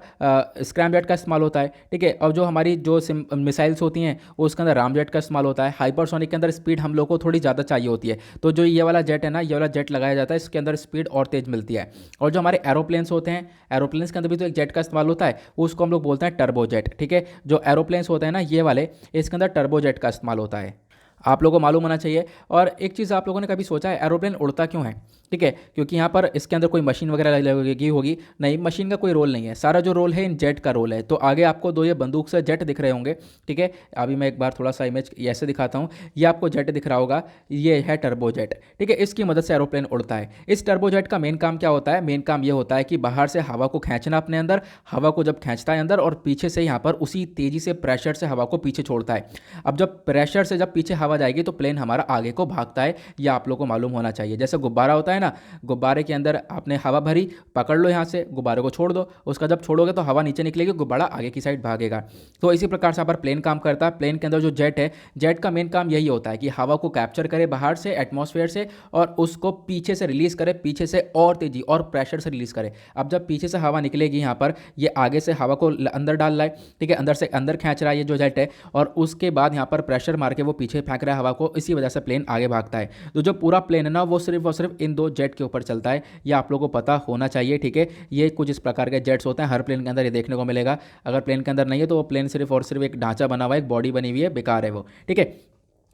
स्क्रैम जेट का इस्तेमाल होता है। ठीक है, और जो हमारी जो मिसाइल्स होती हैं उसके अंदर राम जेट का इस्तेमाल होता है। हाइपरसोनिक के अंदर स्पीड हम लोग को थोड़ी ज़्यादा चाहिए होती है, तो जो ये वाला जेट है ना, ये वाला जेट लगाया जाता है, इसके अंदर स्पीड और तेज़ मिलती है। और जो हमारे एरोप्लेन्स होते हैं, एरोप्लेन्स के अंदर भी तो एक जेट का इस्तेमाल होता है, उसको हम लोग बोलते हैं टर्बोजेट। ठीक है, जो एरोप्लेन्स होते हैं ना ये वाले, इसके अंदर टर्बोजेट का इस्तेमाल होता है, आप लोगों को मालूम होना चाहिए। और एक चीज़ आप लोगों ने कभी सोचा है एरोप्लेन उड़ता क्यों है? ठीक है, क्योंकि यहाँ पर इसके अंदर कोई मशीन वगैरह लगी होगी, नहीं, मशीन का कोई रोल नहीं है, सारा जो रोल है इन जेट का रोल है। तो आगे आपको दो ये बंदूक से जेट दिख रहे होंगे। ठीक है, अभी मैं एक बार थोड़ा सा इमेज ऐसे दिखाता हूँ, ये आपको जेट दिख रहा होगा, ये है टर्बोजेट। ठीक है, इसकी मदद से एरोप्लेन उड़ता है। इस टर्बोजेट का मेन काम क्या होता है? मेन काम ये होता है कि बाहर से हवा को खींचना अपने अंदर, हवा को जब खींचता है अंदर और पीछे से यहाँ पर उसी तेज़ी से प्रेशर से हवा को पीछे छोड़ता है। अब जब प्रेशर से जब पीछे हवा जाएगी तो प्लेन हमारा आगे को भागता है, यह आप लोग को मालूम होना चाहिए। जैसे गुब्बारा होता है ना, गुब्बारे के अंदर आपने हवा भरी, पकड़ लो यहाँ से, गुब्बारे को छोड़ दो, उसका जब छोड़ोगे तो हवा नीचे निकलेगी, गुब्बारा आगे की साइड भागेगा। तो इसी प्रकार से यहाँ पर प्लेन काम करता है। प्लेन के अंदर जो जेट है, जेट का मेन काम यही होता है कि हवा को कैप्चर करे बाहर से, एटमॉस्फेयर से, और उसको पीछे से रिलीज करे, पीछे से और तेजी और प्रेशर से रिलीज करे। अब जब पीछे से हवा निकलेगी यहाँ पर, ये आगे से हवा को अंदर डाल रहा है। ठीक है, अंदर से अंदर खींच रहा है ये जो जेट है, और उसके बाद यहाँ पर प्रेशर मार के वो पीछे फेंक रहा है हवा को, इसी वजह से प्लेन आगे भागता है। तो जो पूरा प्लेन है ना, वो सिर्फ और सिर्फ इन दो जेट के ऊपर चलता है, ये आप लोगों को पता होना चाहिए, ठीक है। ये कुछ इस प्रकार के जेट्स होते हैं, हर प्लेन के अंदर ये देखने को मिलेगा। अगर प्लेन के अंदर नहीं है तो वो प्लेन सिर्फ और सिर्फ एक ढांचा बना हुआ है, एक बॉडी बनी हुई है, बेकार है वो, ठीक है।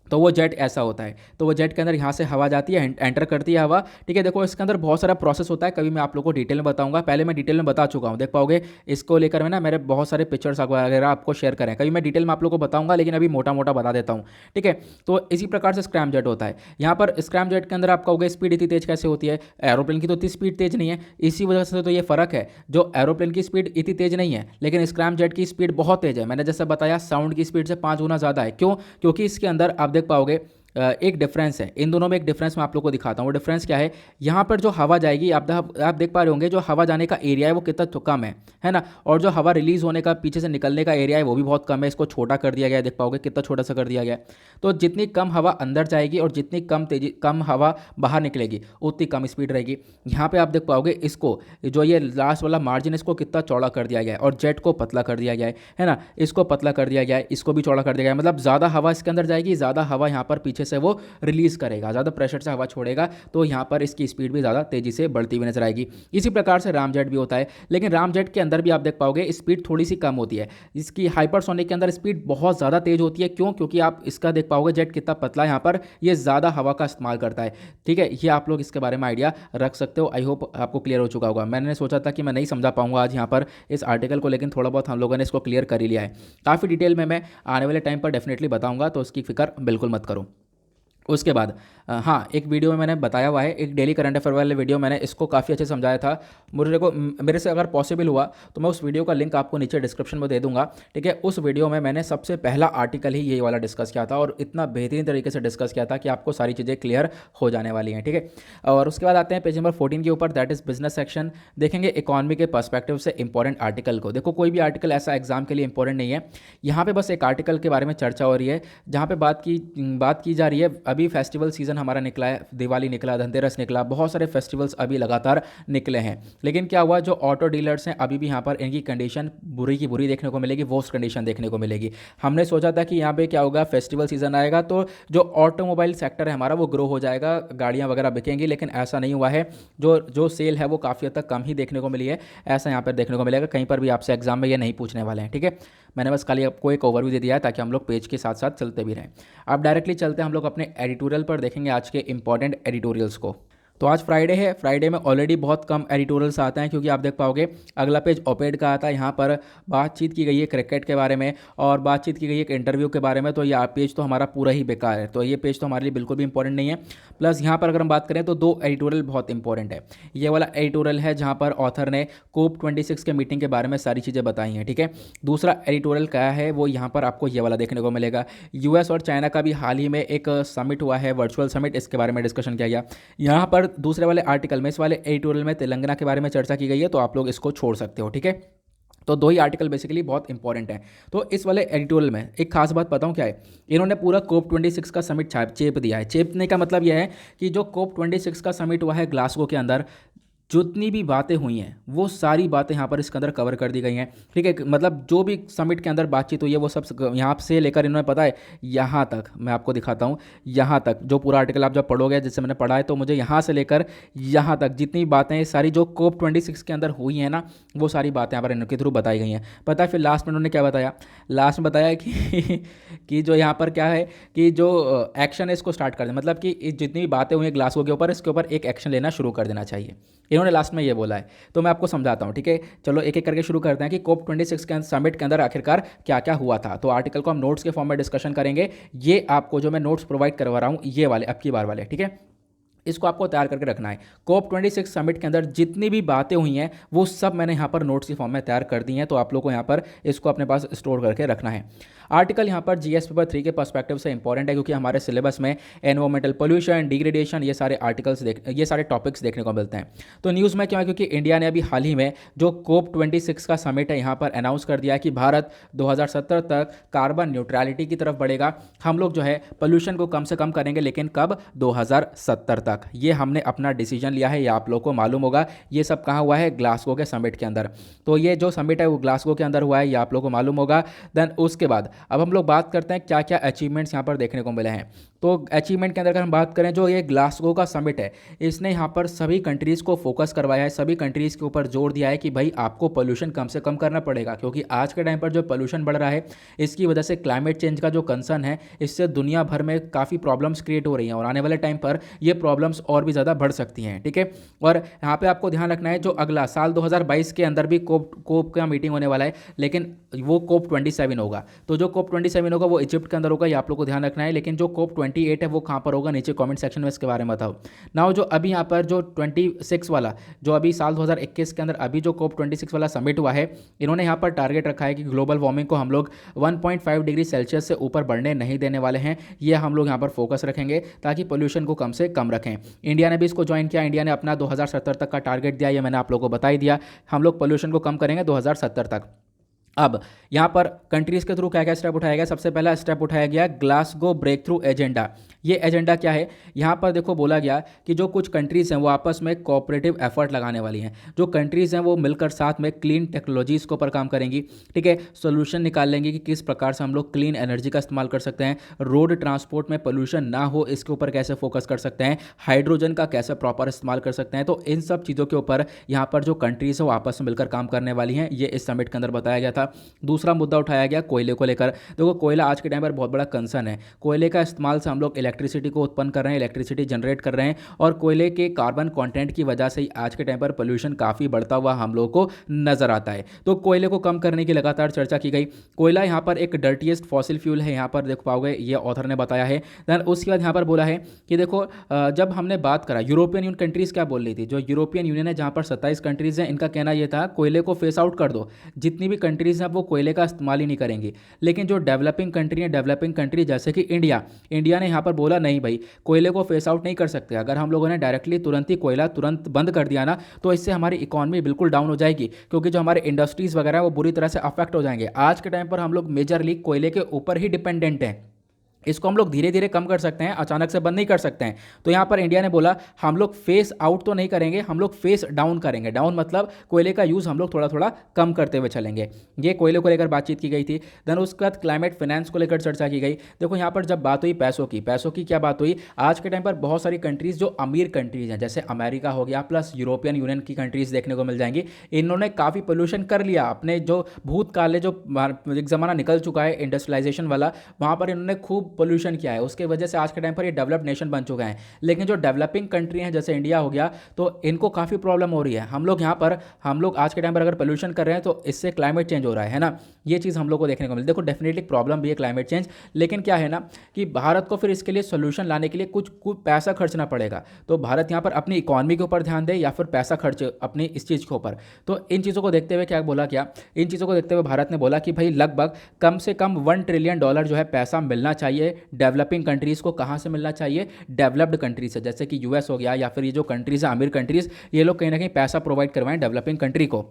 तो वो जेट ऐसा होता है। तो वो जेट के अंदर यहाँ से हवा जाती है, एंटर करती है हवा, ठीक है। देखो इसके अंदर बहुत सारा प्रोसेस होता है, कभी मैं आप लोगों को डिटेल में बताऊंगा, पहले मैं डिटेल में बता चुका हूँ, देख पाओगे इसको लेकर मैं ना मेरे बहुत सारे पिक्चर्स वगैरह आपको शेयर करें, कभी मैं डिटेल में आप लोगों को बताऊंगा, लेकिन अभी मोटा मोटा बता देता हूँ, ठीक है। तो इसी प्रकार से स्क्रैम जेट होता है। यहाँ पर स्क्रैम जेट के अंदर आप कहोगे स्पीड इतनी तेज कैसे होती है, एरोप्लेन की तो इतनी स्पीड तेज नहीं है, इसी वजह से तो ये फर्क है। जो एरोप्लेन की स्पीड इतनी तेज नहीं है, लेकिन स्क्रैम जेट की स्पीड बहुत तेज है। मैंने जैसा बताया साउंड की स्पीड से 5 गुना ज़्यादा है। क्यों? क्योंकि इसके अंदर आप देख पाओगे एक डिफरेंस है, इन दोनों में एक डिफरेंस मैं आप लोगों को दिखाता हूँ। वो डिफरेंस क्या है, यहाँ पर जो हवा जाएगी आप देख पा रहे होंगे, जो हवा जाने का एरिया है वो कितना कम है ना। और जो हवा रिलीज होने का, पीछे से निकलने का एरिया है वो भी बहुत कम है, इसको छोटा कर दिया गया है, देख पाओगे कितना छोटा सा कर दिया गया है। तो जितनी कम हवा अंदर जाएगी और जितनी कम हवा बाहर निकलेगी, उतनी कम स्पीड रहेगी। यहाँ पे आप देख पाओगे इसको, जो ये लास्ट वाला मार्जिन, इसको कितना चौड़ा कर दिया गया है, और जेट को पतला कर दिया गया है ना। इसको पतला कर दिया गया है, इसको भी चौड़ा कर दिया गया है, मतलब ज़्यादा हवा इसके अंदर जाएगी, ज़्यादा हवा यहाँ पर पीछे से वो रिलीज करेगा, ज़्यादा प्रेशर से हवा छोड़ेगा, तो यहाँ पर इसकी स्पीड भी ज़्यादा तेजी से बढ़ती हुई नजर आएगी। इसी प्रकार से रामजेट भी होता है, लेकिन रामजेट के अंदर भी आप देख पाओगे स्पीड थोड़ी सी कम होती है। इसकी हाइपरसोनिक के अंदर स्पीड बहुत ज़्यादा तेज होती है। क्यों? क्योंकि आप इसका देख पाओगे जेट कितना पतला है, यहाँ पर ये ज़्यादा हवा का इस्तेमाल करता है, ठीक है। ये आप लोग इसके बारे में आइडिया रख सकते हो। आई होप आपको क्लियर हो चुका होगा। मैंने सोचा था कि मैं नहीं समझा पाऊंगा आज यहाँ पर इस आर्टिकल को, लेकिन थोड़ा बहुत हम लोगों ने इसको क्लियर कर ही लिया है। काफ़ी डिटेल में मैं आने वाले टाइम पर डेफिनेटली बताऊंगा, तो उसकी फिक्र बिल्कुल मत करो। उसके बाद हाँ, एक वीडियो में मैंने बताया हुआ है, एक डेली करंट अफेयर वाले वीडियो, मैंने इसको काफ़ी अच्छे समझाया था। मेरे से अगर पॉसिबल हुआ तो मैं उस वीडियो का लिंक आपको नीचे डिस्क्रिप्शन में दे दूंगा, ठीक है। उस वीडियो में मैंने सबसे पहला आर्टिकल ही ये वाला डिस्कस किया था, और इतना बेहतरीन तरीके से डिस्कस किया था कि आपको सारी चीज़ें क्लियर हो जाने वाली हैं, ठीक है। और उसके बाद आते हैं पेज नंबर 14 के ऊपर, दैट इज़ बिजनेस सेक्शन। देखेंगे इकॉनमी के पर्सपेक्टिव से इंपॉर्टेंट आर्टिकल को। देखो कोई भी आर्टिकल ऐसा एग्जाम के लिए इंपॉर्टेंट नहीं है, यहाँ पर बस एक आर्टिकल के बारे में चर्चा हो रही है, जहाँ पर बात की जा रही है। अभी फेस्टिवल सीजन हमारा निकला है, दिवाली निकला, धनतेरस निकला, बहुत सारे फेस्टिवल्स अभी लगातार निकले हैं। लेकिन क्या हुआ, जो ऑटो डीलर्स हैं अभी भी यहाँ पर इनकी कंडीशन बुरी की बुरी देखने को मिलेगी, वर्स्ट कंडीशन देखने को मिलेगी। हमने सोचा था कि यहाँ पे क्या होगा, फेस्टिवल सीजन आएगा तो जो ऑटोमोबाइल सेक्टर है हमारा वो ग्रो हो जाएगा, गाड़ियाँ वगैरह बिकेंगी, लेकिन ऐसा नहीं हुआ है। जो सेल है वो काफ़ी हद तक कम ही देखने को मिली है, ऐसा यहाँ पर देखने को मिलेगा। कहीं पर भी आपसे एग्जाम में ये नहीं पूछने वाले हैं, ठीक है। मैंने बस खाली आपको एक ओवरव्यू दे दिया है ताकि हम लोग पेज के साथ साथ चलते भी रहें। अब डायरेक्टली चलते हैं हम लोग अपने एडिटोरियल पर, देखेंगे आज के इंपॉर्टेंट एडिटोरियल्स को। तो आज फ्राइडे है, फ्राइडे में ऑलरेडी बहुत कम एडिटोरियल्स आते हैं, क्योंकि आप देख पाओगे अगला पेज ओपेड का आता है। यहाँ पर बातचीत की गई है क्रिकेट के बारे में, और बातचीत की गई है एक इंटरव्यू के बारे में, तो यह पेज तो हमारा पूरा ही बेकार है, तो ये पेज तो हमारे लिए बिल्कुल भी इंपॉर्टेंट नहीं है। प्लस यहाँ पर अगर हम बात करें तो 2 एडिटोरियल बहुत इंपॉर्टेंट है। ये वाला एडिटोरियल है जहाँ पर ऑथर ने COP26 के मीटिंग के बारे में सारी चीज़ें बताई हैं, ठीक है। दूसरा एडिटोरियल क्या है, वो यहाँ पर आपको ये वाला देखने को मिलेगा। US और चाइना का भी हाल ही में एक समिट हुआ है, वर्चुअल समिट, इसके बारे में डिस्कशन किया गया। यहाँ पर दूसरे वाले आर्टिकल में, इस वाले एडिटोरियल में तेलंगाना के बारे में चर्चा की गई है, तो आप लोग इसको छोड़ सकते हो, ठीक है। तो 2 ही आर्टिकल बेसिकली बहुत इंपॉर्टेंट है। तो इस वाले एडिटोरियल में एक खास बात बताऊं क्या है, इन्होंने पूरा COP26 का समिट चेप दिया है। चेपने का मतलब यह है कि जो COP26 का समिट हुआ है ग्लासगो के अंदर, जितनी भी बातें हुई हैं वो सारी बातें यहाँ पर इसके अंदर कवर कर दी गई हैं, ठीक है। मतलब जो भी समिट के अंदर बातचीत हुई है वो सब यहाँ से लेकर इन्होंने, पता है, यहाँ तक मैं आपको दिखाता हूँ, यहाँ तक जो पूरा आर्टिकल आप जब पढ़ोगे, जैसे मैंने पढ़ा है, तो मुझे यहाँ से लेकर यहाँ तक जितनी बातें सारी जो COP26 के अंदर हुई हैं ना, वो सारी बातें यहाँ पर इनके थ्रू बताई गई हैं। पता है फिर लास्ट में उन्होंने क्या बताया, लास्ट में बताया कि जो यहाँ पर क्या है कि जो एक्शन है इसको स्टार्ट कर दें, मतलब कि जितनी भी बातें हुई हैं ग्लासगो के ऊपर, इसके ऊपर एक एक्शन लेना शुरू कर देना चाहिए, इन्होंने लास्ट में ये बोला है। तो मैं आपको समझाता हूँ, ठीक है। चलो एक एक करके शुरू करते हैं कि COP26 के समिट के अंदर आखिरकार क्या क्या हुआ था। तो आर्टिकल को हम नोट्स के फॉर्म में डिस्कशन करेंगे। ये आपको जो मैं नोट्स प्रोवाइड करवा रहा हूँ, ये वाले अब की बार वाले, ठीक है, इसको आपको तैयार करके रखना है। COP26 समिट के अंदर जितनी भी बातें हुई हैं वो सब मैंने यहाँ पर नोट्स की फॉर्म में तैयार कर दी हैं, तो आप लोग को यहाँ पर इसको अपने पास स्टोर करके रखना है। आर्टिकल यहाँ पर GS पेपर 3 के पर्सपेक्टिव से इंपॉर्टेंट है, क्योंकि हमारे सिलेबस में एनवायरमेंटल पोल्यूशन, डिग्रेडेशन, ये सारे टॉपिक्स देखने को मिलते हैं। तो न्यूज़ में क्यों है, क्योंकि इंडिया ने अभी हाल ही में जो COP26 का समिट है यहाँ पर अनाउंस कर दिया है कि भारत 2070 तक कार्बन न्यूट्रलिटी की तरफ बढ़ेगा। हम लोग जो है पोल्यूशन को कम से कम करेंगे, लेकिन कब, 2070 तक। ये हमने अपना डिसीजन लिया है, ये आप लोग को मालूम होगा। ये सब कहाँ हुआ है, ग्लासगो के समिट के अंदर। तो ये जो समिट है वो ग्लासगो के अंदर हुआ है, ये आप लोग को मालूम होगा। देन उसके बाद अब हम लोग बात करते हैं क्या क्या अचीवमेंट्स यहाँ पर देखने को मिले हैं। तो अचीवमेंट के अंदर अगर हम बात करें, जो ये ग्लासगो का समिट है, इसने यहाँ पर सभी कंट्रीज़ को फोकस करवाया है, सभी कंट्रीज़ के ऊपर जोर दिया है कि भाई आपको पोल्यूशन कम से कम करना पड़ेगा, क्योंकि आज के टाइम पर जो पोल्यूशन बढ़ रहा है इसकी वजह से क्लाइमेट चेंज का जो कंसर्न है, इससे दुनिया भर में काफ़ी प्रॉब्लम्स क्रिएट हो रही हैं और आने वाले टाइम पर ये प्रॉब्लम्स और भी ज़्यादा बढ़ सकती हैं। ठीक है, और यहाँ पे आपको ध्यान रखना है, जो अगला साल 2022 के अंदर भी कोप का मीटिंग होने वाला है, लेकिन वो कोप 27 होगा। तो जो कोप 27 होगा वो इजिप्ट के अंदर होगा, ये आप लोग को ध्यान रखना है। लेकिन जो कोप 28 है वो कहाँ पर होगा, नीचे कमेंट सेक्शन में इसके बारे में बताओ। नाउ जो अभी यहाँ पर जो 26 वाला, जो अभी साल 2021 के अंदर अभी जो कोप 26 वाला समिट हुआ है, इन्होंने यहाँ पर टारगेट रखा है कि ग्लोबल वार्मिंग को हम लोग 1.5 डिग्री सेल्सियस से ऊपर बढ़ने नहीं देने वाले हैं। ये हम लोग यहाँ पर फोकस रखेंगे ताकि पोल्यूशन को कम से कम रखें। इंडिया ने भी इसको ज्वाइन किया, इंडिया ने अपना 2070 तक का टारगेट दिया, ये मैंने आप लोगों को बता ही दिया। हम लोग पोल्यूशन को कम करेंगे 2070 तक। अब यहाँ पर कंट्रीज़ के थ्रू क्या क्या स्टेप उठाया गया, सबसे पहला स्टेप उठाया गया ग्लासगो ब्रेक थ्रू एजेंडा। ये एजेंडा क्या है, यहाँ पर देखो बोला गया कि जो कुछ कंट्रीज़ हैं वो आपस में कोऑपरेटिव एफर्ट लगाने वाली हैं। जो कंट्रीज़ हैं वो मिलकर साथ में क्लीन टेक्नोलॉजीज़ के ऊपर काम करेंगी। ठीक है, सोल्यूशन निकाल लेंगे कि किस प्रकार से हम लोग क्लीन एनर्जी का इस्तेमाल कर सकते हैं, रोड ट्रांसपोर्ट में पोल्यूशन ना हो इसके ऊपर कैसे फोकस कर सकते हैं, हाइड्रोजन का कैसे प्रॉपर इस्तेमाल कर सकते हैं। तो इन सब चीज़ों के ऊपर यहाँ पर जो कंट्रीज़ है वो आपस में मिलकर काम करने वाली हैं, ये इस समिट के अंदर बताया गया था। दूसरा मुद्दा उठाया गया कोयले को लेकर। देखो कोयला आज के टाइम पर बहुत बड़ा कंसर्न है। कोयले का इस्तेमाल से हम लोग इलेक्ट्रिसिटी को उत्पन्न कर रहे हैं, इलेक्ट्रिसिटी जनरेट कर रहे हैं, और कोयले के कार्बन कंटेंट की वजह से ही आज के टाइम पर पोल्यूशन काफ़ी बढ़ता हुआ हम लोगों को नजर आता है। तो कोयले को कम करने की लगातार चर्चा की गई। कोयला यहाँ पर एक डर्टीएस्ट फॉसिल फ्यूल है, यहाँ पर देख पाओगे ये ऑथर ने बताया है। देन उसके बाद यहाँ पर बोला है कि देखो जब हमने बात करा, यूरोपियन यूनियन कंट्रीज़ क्या बोल रही थी, जो यूरोपियन यूनियन है जहाँ पर 27 कंट्रीज़ हैं, इनका कहना यह था कोयले को फेस आउट कर दो, जितनी भी कंट्रीज़ हैं वो कोयले का इस्तेमाल ही नहीं करेंगी। लेकिन जो डेवलपिंग कंट्री है, डेवलपिंग कंट्री जैसे कि इंडिया ने यहाँ पर बोला नहीं भाई, कोयले को फेस आउट नहीं कर सकते। अगर हम लोगों ने डायरेक्टली तुरंत ही कोयला तुरंत बंद कर दिया ना, तो इससे हमारी इकॉनमी बिल्कुल डाउन हो जाएगी, क्योंकि जो हमारे इंडस्ट्रीज़ वगैरह वो बुरी तरह से अफेक्ट हो जाएंगे। आज के टाइम पर हम लोग मेजरली कोयले के ऊपर ही डिपेंडेंट हैं। इसको हम लोग धीरे धीरे कम कर सकते हैं, अचानक से बंद नहीं कर सकते हैं। तो यहाँ पर इंडिया ने बोला हम लोग फेस आउट तो नहीं करेंगे, हम लोग फेस डाउन करेंगे। डाउन मतलब कोयले का यूज़ हम लोग थोड़ा थोड़ा कम करते हुए चलेंगे। ये कोयले को लेकर बातचीत की गई थी। देन उसके बाद क्लाइमेट फाइनेंस को लेकर चर्चा की गई। देखो यहाँ पर जब बात हुई पैसों की क्या बात हुई, आज के टाइम पर बहुत सारी कंट्रीज़ जो अमीर कंट्रीज़ हैं, जैसे अमेरिका हो गया प्लस यूरोपियन यूनियन की कंट्रीज़ देखने को मिल जाएंगी, इन्होंने काफ़ी पोल्यूशन कर लिया। अपने जो भूतकाल जो एक ज़माना निकल चुका है इंडस्ट्रियलाइजेशन वाला, वहाँ पर इन्होंने खूब पोल्यूशन किया है। उसके वजह से आज के टाइम पर ये डेवलप्ड नेशन बन चुके हैं। लेकिन जो डेवलपिंग कंट्री हैं जैसे इंडिया हो गया, तो इनको काफ़ी प्रॉब्लम हो रही है। हम लोग आज के टाइम पर अगर पोल्यूशन कर रहे हैं तो इससे क्लाइमेट चेंज हो रहा है ना, ये चीज़ हम लोग को देखने को मिलती है। देखो डेफिनेटली प्रॉब्लम भी है क्लाइमेट चेंज, लेकिन क्या है ना कि भारत को फिर इसके लिए सोल्यूशन लाने के लिए कुछ पैसा खर्चना पड़ेगा। तो भारत यहाँ पर अपनी इकॉनमी के ऊपर ध्यान दे या फिर पैसा खर्च अपनी इस चीज़ के ऊपर। तो इन चीज़ों को देखते हुए इन चीज़ों को देखते हुए भारत ने बोला कि भाई लगभग कम से कम $1 ट्रिलियन जो है पैसा मिलना चाहिए डेवलपिंग कंट्रीज़ को। कहाँ से मिलना चाहिए, डेवलप्ड कंट्रीज से, जैसे कि यूएस हो गया या फिर ये जो कंट्रीज़ है अमीर कंट्रीज़, ये लोग कहीं ना कहीं पैसा प्रोवाइड करवाएं डेवलपिंग कंट्री को।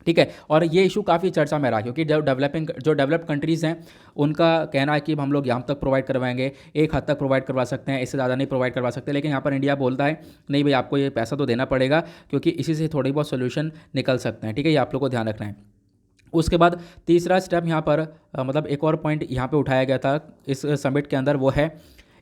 ठीक है, और ये इशू काफ़ी चर्चा में रहा, क्योंकि जो डेवलप्ड कंट्रीज़ हैं उनका कहना है कि हम लोग यहाँ तक प्रोवाइड करवाएंगे, एक हद तक प्रोवाइड करवा सकते हैं, इससे ज़्यादा नहीं प्रोवाइड करवा सकते। लेकिन यहाँ पर इंडिया बोलता है नहीं भाई, आपको ये पैसा तो देना पड़ेगा, क्योंकि इसी से थोड़ी बहुत सोल्यूशन निकल सकते हैं। ठीक है, ये आप लोग को ध्यान रखना है। उसके बाद तीसरा स्टेप यहाँ पर मतलब एक और पॉइंट यहाँ पे उठाया गया था इस समिट के अंदर, वो है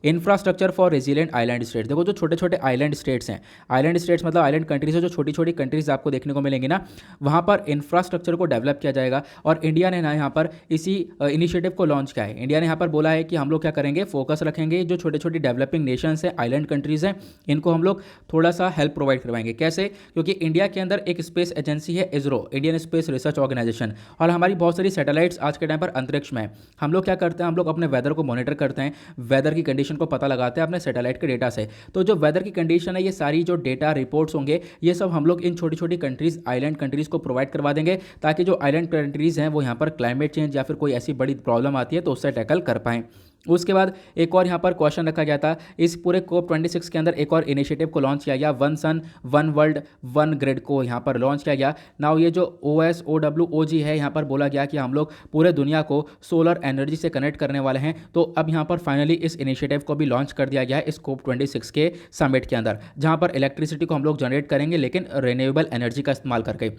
infrastructure for resilient island states. देखो जो छोटे छोटे आइलैंड स्टेट्स हैं, आइलैंड स्टेट्स मतलब आइलैंड कंट्रीज है, जो छोटी छोटी कंट्रीज आपको देखने को मिलेंगी ना, वहाँ पर इंफ्रास्ट्रक्चर को डेवलप किया जाएगा। और इंडिया ने ना यहाँ पर इसी इनिशिएटिव को लॉन्च किया है। इंडिया ने यहाँ पर बोला है कि हम लोग क्या करेंगे, फोकस रखेंगे जो छोटे छोटी डेवलपिंग नेशंस हैं, आइलैंड कंट्रीज हैं, इनको हम लोग थोड़ा सा हेल्प प्रोवाइड करवाएंगे। कैसे, क्योंकि इंडिया के अंदर एक स्पेस एजेंसी है ISRO, Indian Space Research Organisation, और हमारी बहुत सारी सैटेलाइट्स आज के टाइम पर अंतरिक्ष में है। हम लोग क्या करते हैं, हम लोग अपने वेदर को मॉनिटर करते हैं, वेदर की कंडीशन को पता लगाते हैं अपने सैटेलाइट के डेटा से। तो जो वेदर की कंडीशन है, ये सारी जो डेटा रिपोर्ट्स होंगे, ये सब हम लोग इन छोटी छोटी कंट्रीज, आइलैंड कंट्रीज को प्रोवाइड करवा देंगे, ताकि जो आइलैंड कंट्रीज हैं वो यहाँ पर क्लाइमेट चेंज या फिर कोई ऐसी बड़ी प्रॉब्लम आती है तो उससे टैकल कर पाएँ। उसके बाद एक और यहाँ पर क्वेश्चन रखा गया था, इस पूरे कोप 26 के अंदर एक और इनिशिएटिव को लॉन्च किया गया, one sun one world one grid को यहाँ पर लॉन्च किया गया। नाउ ये जो OSOWOG है, यहाँ पर बोला गया कि हम लोग पूरे दुनिया को सोलर एनर्जी से कनेक्ट करने वाले हैं। तो अब यहाँ पर फाइनली इस इनिशिएटिव को भी लॉन्च कर दिया गया है इस कोप 26 के समिट के अंदर, जहाँ पर इलेक्ट्रिसिटी को हम लोग जनरेट करेंगे लेकिन रिन्यूएबल एनर्जी का इस्तेमाल करके।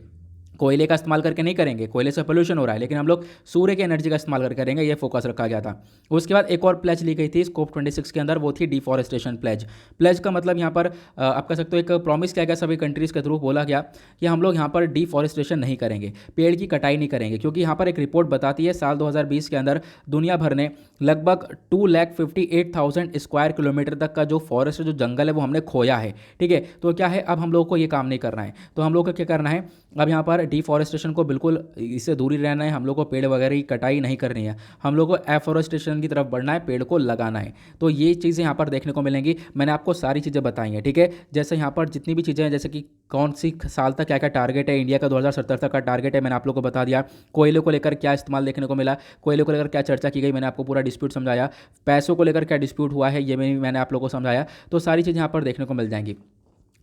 कोयले का इस्तेमाल करके नहीं करेंगे, कोयले से पोल्यूशन हो रहा है, लेकिन हम लोग सूर्य की एनर्जी का इस्तेमाल करके करेंगे, ये फोकस रखा गया था। उसके बाद एक और प्लेज ली गई थी स्कोप 26 के अंदर, वो थी डिफॉरेस्टेशन प्लेज। प्लेज का मतलब यहाँ पर आप कह सकते हो एक प्रॉमिस किया गया सभी कंट्रीज़ के थ्रू, बोला गया कि हम लोग यहाँ पर डिफॉरेस्टेशन नहीं करेंगे, पेड़ की कटाई नहीं करेंगे, क्योंकि यहाँ पर एक रिपोर्ट बताती है साल 2020 के अंदर दुनिया भर ने लगभग 2,58,000 स्क्वायर किलोमीटर तक का जो फॉरेस्ट जो जंगल है वो हमने खोया है। ठीक है, तो क्या है, अब हम लोग को ये काम नहीं करना है, तो हम लोग को क्या करना है, अब यहाँ पर डिफॉरेस्टेशन को बिल्कुल इससे दूरी रहना है, हम लोग को पेड़ वगैरह की कटाई नहीं करनी है, हम लोग को एफॉरेस्टेशन की तरफ बढ़ना है, पेड़ को लगाना है। तो ये चीज़ें यहाँ पर देखने को मिलेंगी, मैंने आपको सारी चीज़ें बताई हैं। ठीक है, जैसे यहाँ पर जितनी भी चीज़ें हैं, जैसे कि कौन सी साल तक क्या क्या टारगेट है, इंडिया का 2070 तक का टारगेट है, मैंने आप लोग को बता दिया। कोयले को लेकर क्या इस्तेमाल देखने को मिला, कोयले को लेकर क्या चर्चा की गई, मैंने आपको पूरा डिस्प्यूट समझाया। पैसों को लेकर क्या डिस्प्यूट हुआ है, ये भी मैंने आप लोगों को समझाया। तो सारी चीज़ें यहाँ पर देखने को मिल जाएंगी।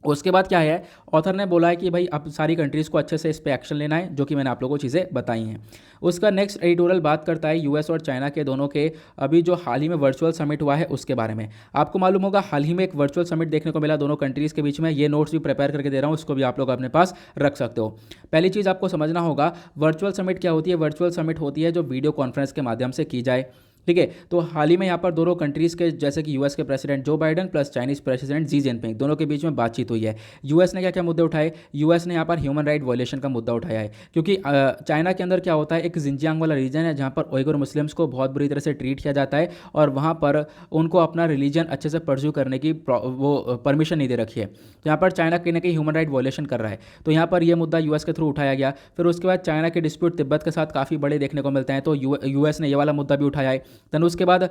उसके बाद क्या है, ऑथर ने बोला है कि भाई अब सारी कंट्रीज़ को अच्छे से इस पे एक्शन लेना है, जो कि मैंने आप लोगों को चीज़ें बताई हैं। उसका नेक्स्ट एडिटोरियल बात करता है यूएस और चाइना के दोनों के अभी जो हाल ही में वर्चुअल समिट हुआ है उसके बारे में। आपको मालूम होगा हाल ही में एक वर्चुअल समिट देखने को मिला दोनों कंट्रीज़ के बीच में, ये नोट्स भी प्रिपेयर करके दे रहा हूँ, इसको भी आप लोग अपने पास रख सकते हो। पहली चीज़ आपको समझना होगा, वर्चुअल समिट क्या होती है। वर्चुअल समिट होती है जो वीडियो कॉन्फ्रेंस के माध्यम से की जाए। ठीक है, तो हाल ही में यहाँ पर दोनों कंट्रीज़ के, जैसे कि यूएस के प्रेसिडेंट जो Biden plus Chinese president Xi Jinping, दोनों के बीच में बातचीत हुई है। यूएस ने क्या क्या मुद्दे उठाए, यूएस ने यहाँ पर ह्यूमन राइट वायलेशन का मुद्दा उठाया है, क्योंकि चाइना के अंदर क्या होता है, एक जिंजियांग वाला रीजन है जहाँ पर उइगर मुस्लिम्स को बहुत बुरी तरह से ट्रीट किया जाता है, और वहाँ पर उनको अपना रिलीजन अच्छे से परस्यू करने की वो परमिशन नहीं दे रखी है। तो यहाँ पर चाइना कहीं ना कहीं ह्यूमन राइट वायलेशन कर रहा है, तो यहाँ पर यह मुद्दा यूएस के थ्रू उठाया गया। फिर उसके बाद चाइना के डिस्प्यूट तिब्बत के साथ काफ़ी बड़े देखने को मिलते हैं, तो यूएस ने ये वाला मुद्दा भी उठाया है। देन उसके बाद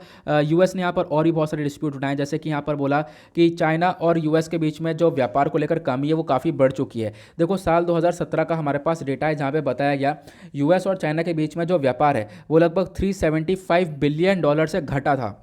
यूएस ने यहाँ पर और भी बहुत सारे डिस्प्यूट उठाए, जैसे कि यहाँ पर बोला कि चाइना और यूएस के बीच में जो व्यापार को लेकर कमी है वो काफ़ी बढ़ चुकी है। देखो साल 2017 का हमारे पास डेटा है जहाँ पे बताया गया यूएस और चाइना के बीच में जो व्यापार है वो लगभग $375 बिलियन से घटा था।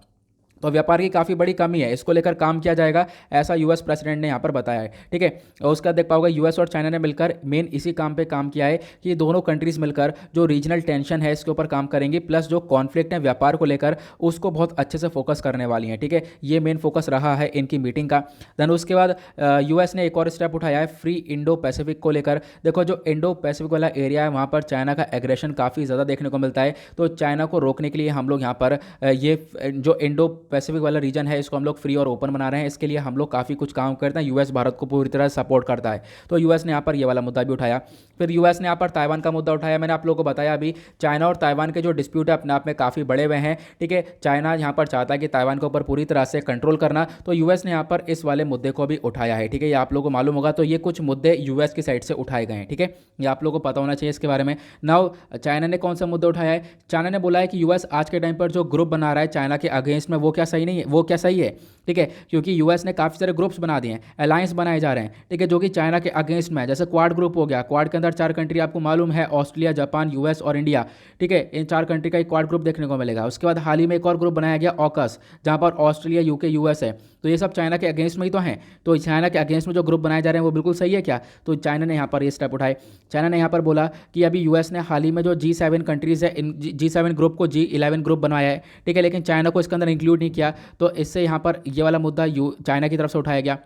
तो व्यापार की काफ़ी बड़ी कमी है, इसको लेकर काम किया जाएगा, ऐसा यूएस प्रेसिडेंट ने यहाँ पर बताया है। ठीक है, और उसका देख पाओगे यूएस और चाइना ने मिलकर मेन इसी काम पे काम किया है कि दोनों कंट्रीज़ मिलकर जो रीजनल टेंशन है इसके ऊपर काम करेंगी, प्लस जो कॉन्फ्लिक्ट है व्यापार को लेकर उसको बहुत अच्छे से फोकस करने वाली हैं। ठीक है, ये मेन फोकस रहा है इनकी मीटिंग का। देन उसके बाद यूएस ने एक और स्टेप उठाया है फ्री इंडो पैसिफिक को लेकर। देखो जो इंडो पैसिफिक वाला एरिया है वहाँ पर चाइना का एग्रेशन काफ़ी ज़्यादा देखने को मिलता है, तो चाइना को रोकने के लिए हम लोग यहाँ पर ये जो इंडो पैसिफिक वाला रीजन है इसको हम लोग फ्री और ओपन बना रहे हैं। इसके लिए हम लोग काफ़ी कुछ काम करते हैं, यूएस भारत को पूरी तरह सपोर्ट करता है, तो यूएस ने यहाँ पर ये वाला मुद्दा भी उठाया। फिर यूएस ने यहाँ पर ताइवान का मुद्दा उठाया। मैंने आप लोगों को बताया अभी चाइना और ताइवान के जो डिस्प्यूट है अपने आप में काफ़ी बड़े हुए हैं। ठीक है, चाइना यहाँ पर चाहता है कि ताइवान के ऊपर पूरी तरह से कंट्रोल करना, तो यूएस ने यहाँ पर इस वाले मुद्दे को भी उठाया है। ठीक है, ये आप लोगों को मालूम होगा, तो ये कुछ मुद्दे यूएस की साइड से उठाए गए हैं। ठीक है, ये आप लोगों को पता होना चाहिए इसके बारे में। नाउ चाइना ने कौन सा मुद्दा उठाया है, चाइना ने बोला है कि यूएस आज के टाइम पर जो ग्रुप बना रहा है चाइना के अगेंस्ट में वो क्या सही नहीं है, वो क्या सही है। ठीक है, क्योंकि यूएस ने काफ़ी सारे ग्रुप्स बना दिए हैं, अलायंस बनाए जा रहे हैं। ठीक है, जो कि चाइना के अगेंस्ट में है, जैसे क्वाड ग्रुप हो गया, क्वाड के अंदर 4 कंट्री आपको मालूम है, ऑस्ट्रेलिया, जापान, यूएस और इंडिया। ठीक है, इन 4 कंट्री का एक क्वाड ग्रुप देखने को मिलेगा। उसके बाद हाल ही में एक और ग्रुप बनाया गया ऑकस, जहाँ पर ऑस्ट्रेलिया, यूके, यूएस है, तो ये सब चाइना के अगेंस्ट में ही तो हैं। तो चाइना के अगेंस्ट में जो ग्रुप बनाए जा रहे हैं वो बिल्कुल सही है क्या, तो चाइना ने यहाँ पर ये स्टेप उठाए। चाइना ने यहाँ पर बोला कि अभी यूएस ने हाल ही में जो G7 कंट्रीज़ है, इन G7 ग्रुप को G11 ग्रुप बनाया है। ठीक है, लेकिन चाइना को इसके अंदर इंक्लूड नहीं किया, तो इससे यहाँ पर ये वाला मुद्दा चाइना की तरफ से उठाया गया,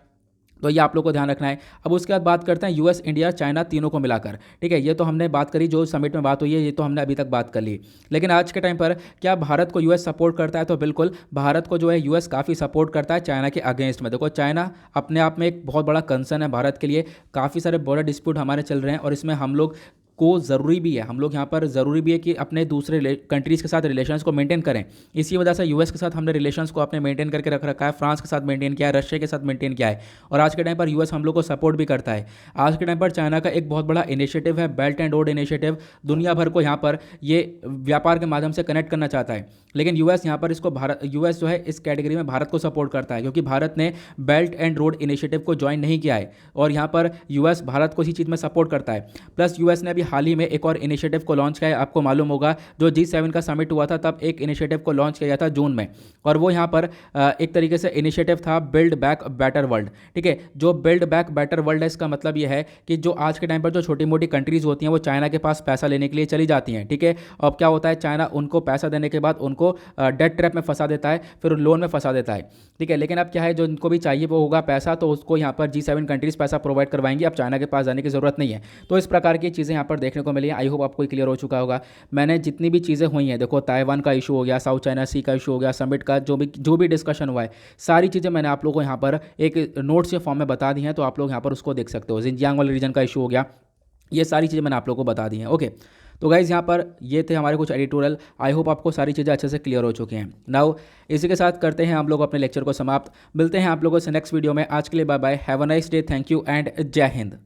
तो ये आप लोग को ध्यान रखना है। अब उसके बाद बात करते हैं यूएस, इंडिया, चाइना तीनों को मिलाकर। ठीक है, ये तो हमने बात करी, जो समिट में बात हुई है ये तो हमने अभी तक बात कर ली। लेकिन आज के टाइम पर क्या भारत को यूएस सपोर्ट करता है, तो बिल्कुल भारत को जो है यूएस काफ़ी सपोर्ट करता है चाइना के अगेंस्ट में। देखो चाइना अपने आप में एक बहुत बड़ा कंसर्न है भारत के लिए, काफ़ी सारे बॉर्डर डिस्प्यूट हमारे चल रहे हैं, और इसमें हम लोग को ज़रूरी भी है, हम लोग यहाँ पर ज़रूरी भी है कि अपने दूसरे कंट्रीज़ के साथ रिलेशंस को मेंटेन करें। इसी वजह से यूएस के साथ हमने रिलेशंस को अपने मेंटेन करके रख रखा है, फ्रांस के साथ मेंटेन किया है, रशिया के साथ मेंटेन किया है, और आज के टाइम पर यूएस हम लोग को सपोर्ट भी करता है। आज के टाइम पर चाइना का एक बहुत बड़ा इनिशिएटिव है बेल्ट एंड रोड इनिशिएटिव, दुनिया भर को यहाँ पर ये व्यापार के माध्यम से कनेक्ट करना चाहता है, लेकिन यूएस यहाँ पर इसको यूएस जो है इस कैटेगरी में भारत को सपोर्ट करता है, क्योंकि भारत ने बेल्ट एंड रोड इनिशिएटिव को ज्वाइन नहीं किया है, और यहाँ पर यूएस भारत को इसी चीज़ में सपोर्ट करता है। प्लस यूएस ने अभी हाल ही में एक और इनिशिएटिव को लॉन्च किया है, आपको मालूम होगा जो G7 का समिट हुआ था तब एक इनिशिएटिव को लॉन्च किया गया था जून में, और वो यहाँ पर एक तरीके से इनिशिएटिव था बिल्ड बैक बेटर वर्ल्ड। ठीक है, जो बिल्ड बैक बेटर वर्ल्ड है इसका मतलब ये है कि जो आज के टाइम पर जो छोटी मोटी कंट्रीज होती हैं वो चाइना के पास पैसा लेने के लिए चली जाती हैं। ठीक है, अब क्या होता है, चाइना उनको पैसा देने के बाद उनको डेट ट्रैप में फंसा देता है, फिर लोन में फंसा देता है। ठीक है, लेकिन अब क्या है, जो इनको भी चाहिए वो होगा पैसा, तो उसको यहाँ पर G7 कंट्रीज पैसा प्रोवाइड करवाएंगी, अब चाइना के पास जाने की जरूरत नहीं है। तो इस प्रकार की चीज़ें यहाँ पर पर देखने को मिली है। आई होप आपको क्लियर हो चुका होगा। मैंने जितनी भी चीज़ें हुई हैं, देखो ताइवान का इशू हो गया, साउथ चाइना सी का इशू हो गया, समिट का जो भी डिस्कशन हुआ है, सारी चीज़ें मैंने आप लोगों को यहाँ पर एक नोट्स के फॉर्म में बता दी हैं, तो आप लोग यहाँ पर उसको देख सकते हो। जिनजियांग वाले रीजन का इशू हो गया, ये सारी चीज़ें मैंने आप लोगों को बता दी हैं। ओके, तो गाइज़ यहाँ पर ये थे हमारे कुछ एडिटोरियल। आई होप आपको सारी चीज़ें अच्छे से क्लियर हो चुकी हैं। नाउ इसी के साथ करते हैं हम लोग अपने लेक्चर को समाप्त। मिलते हैं आप लोगों से नेक्स्ट वीडियो में। आज के लिए bye bye, have a nice day, thank you and जय हिंद।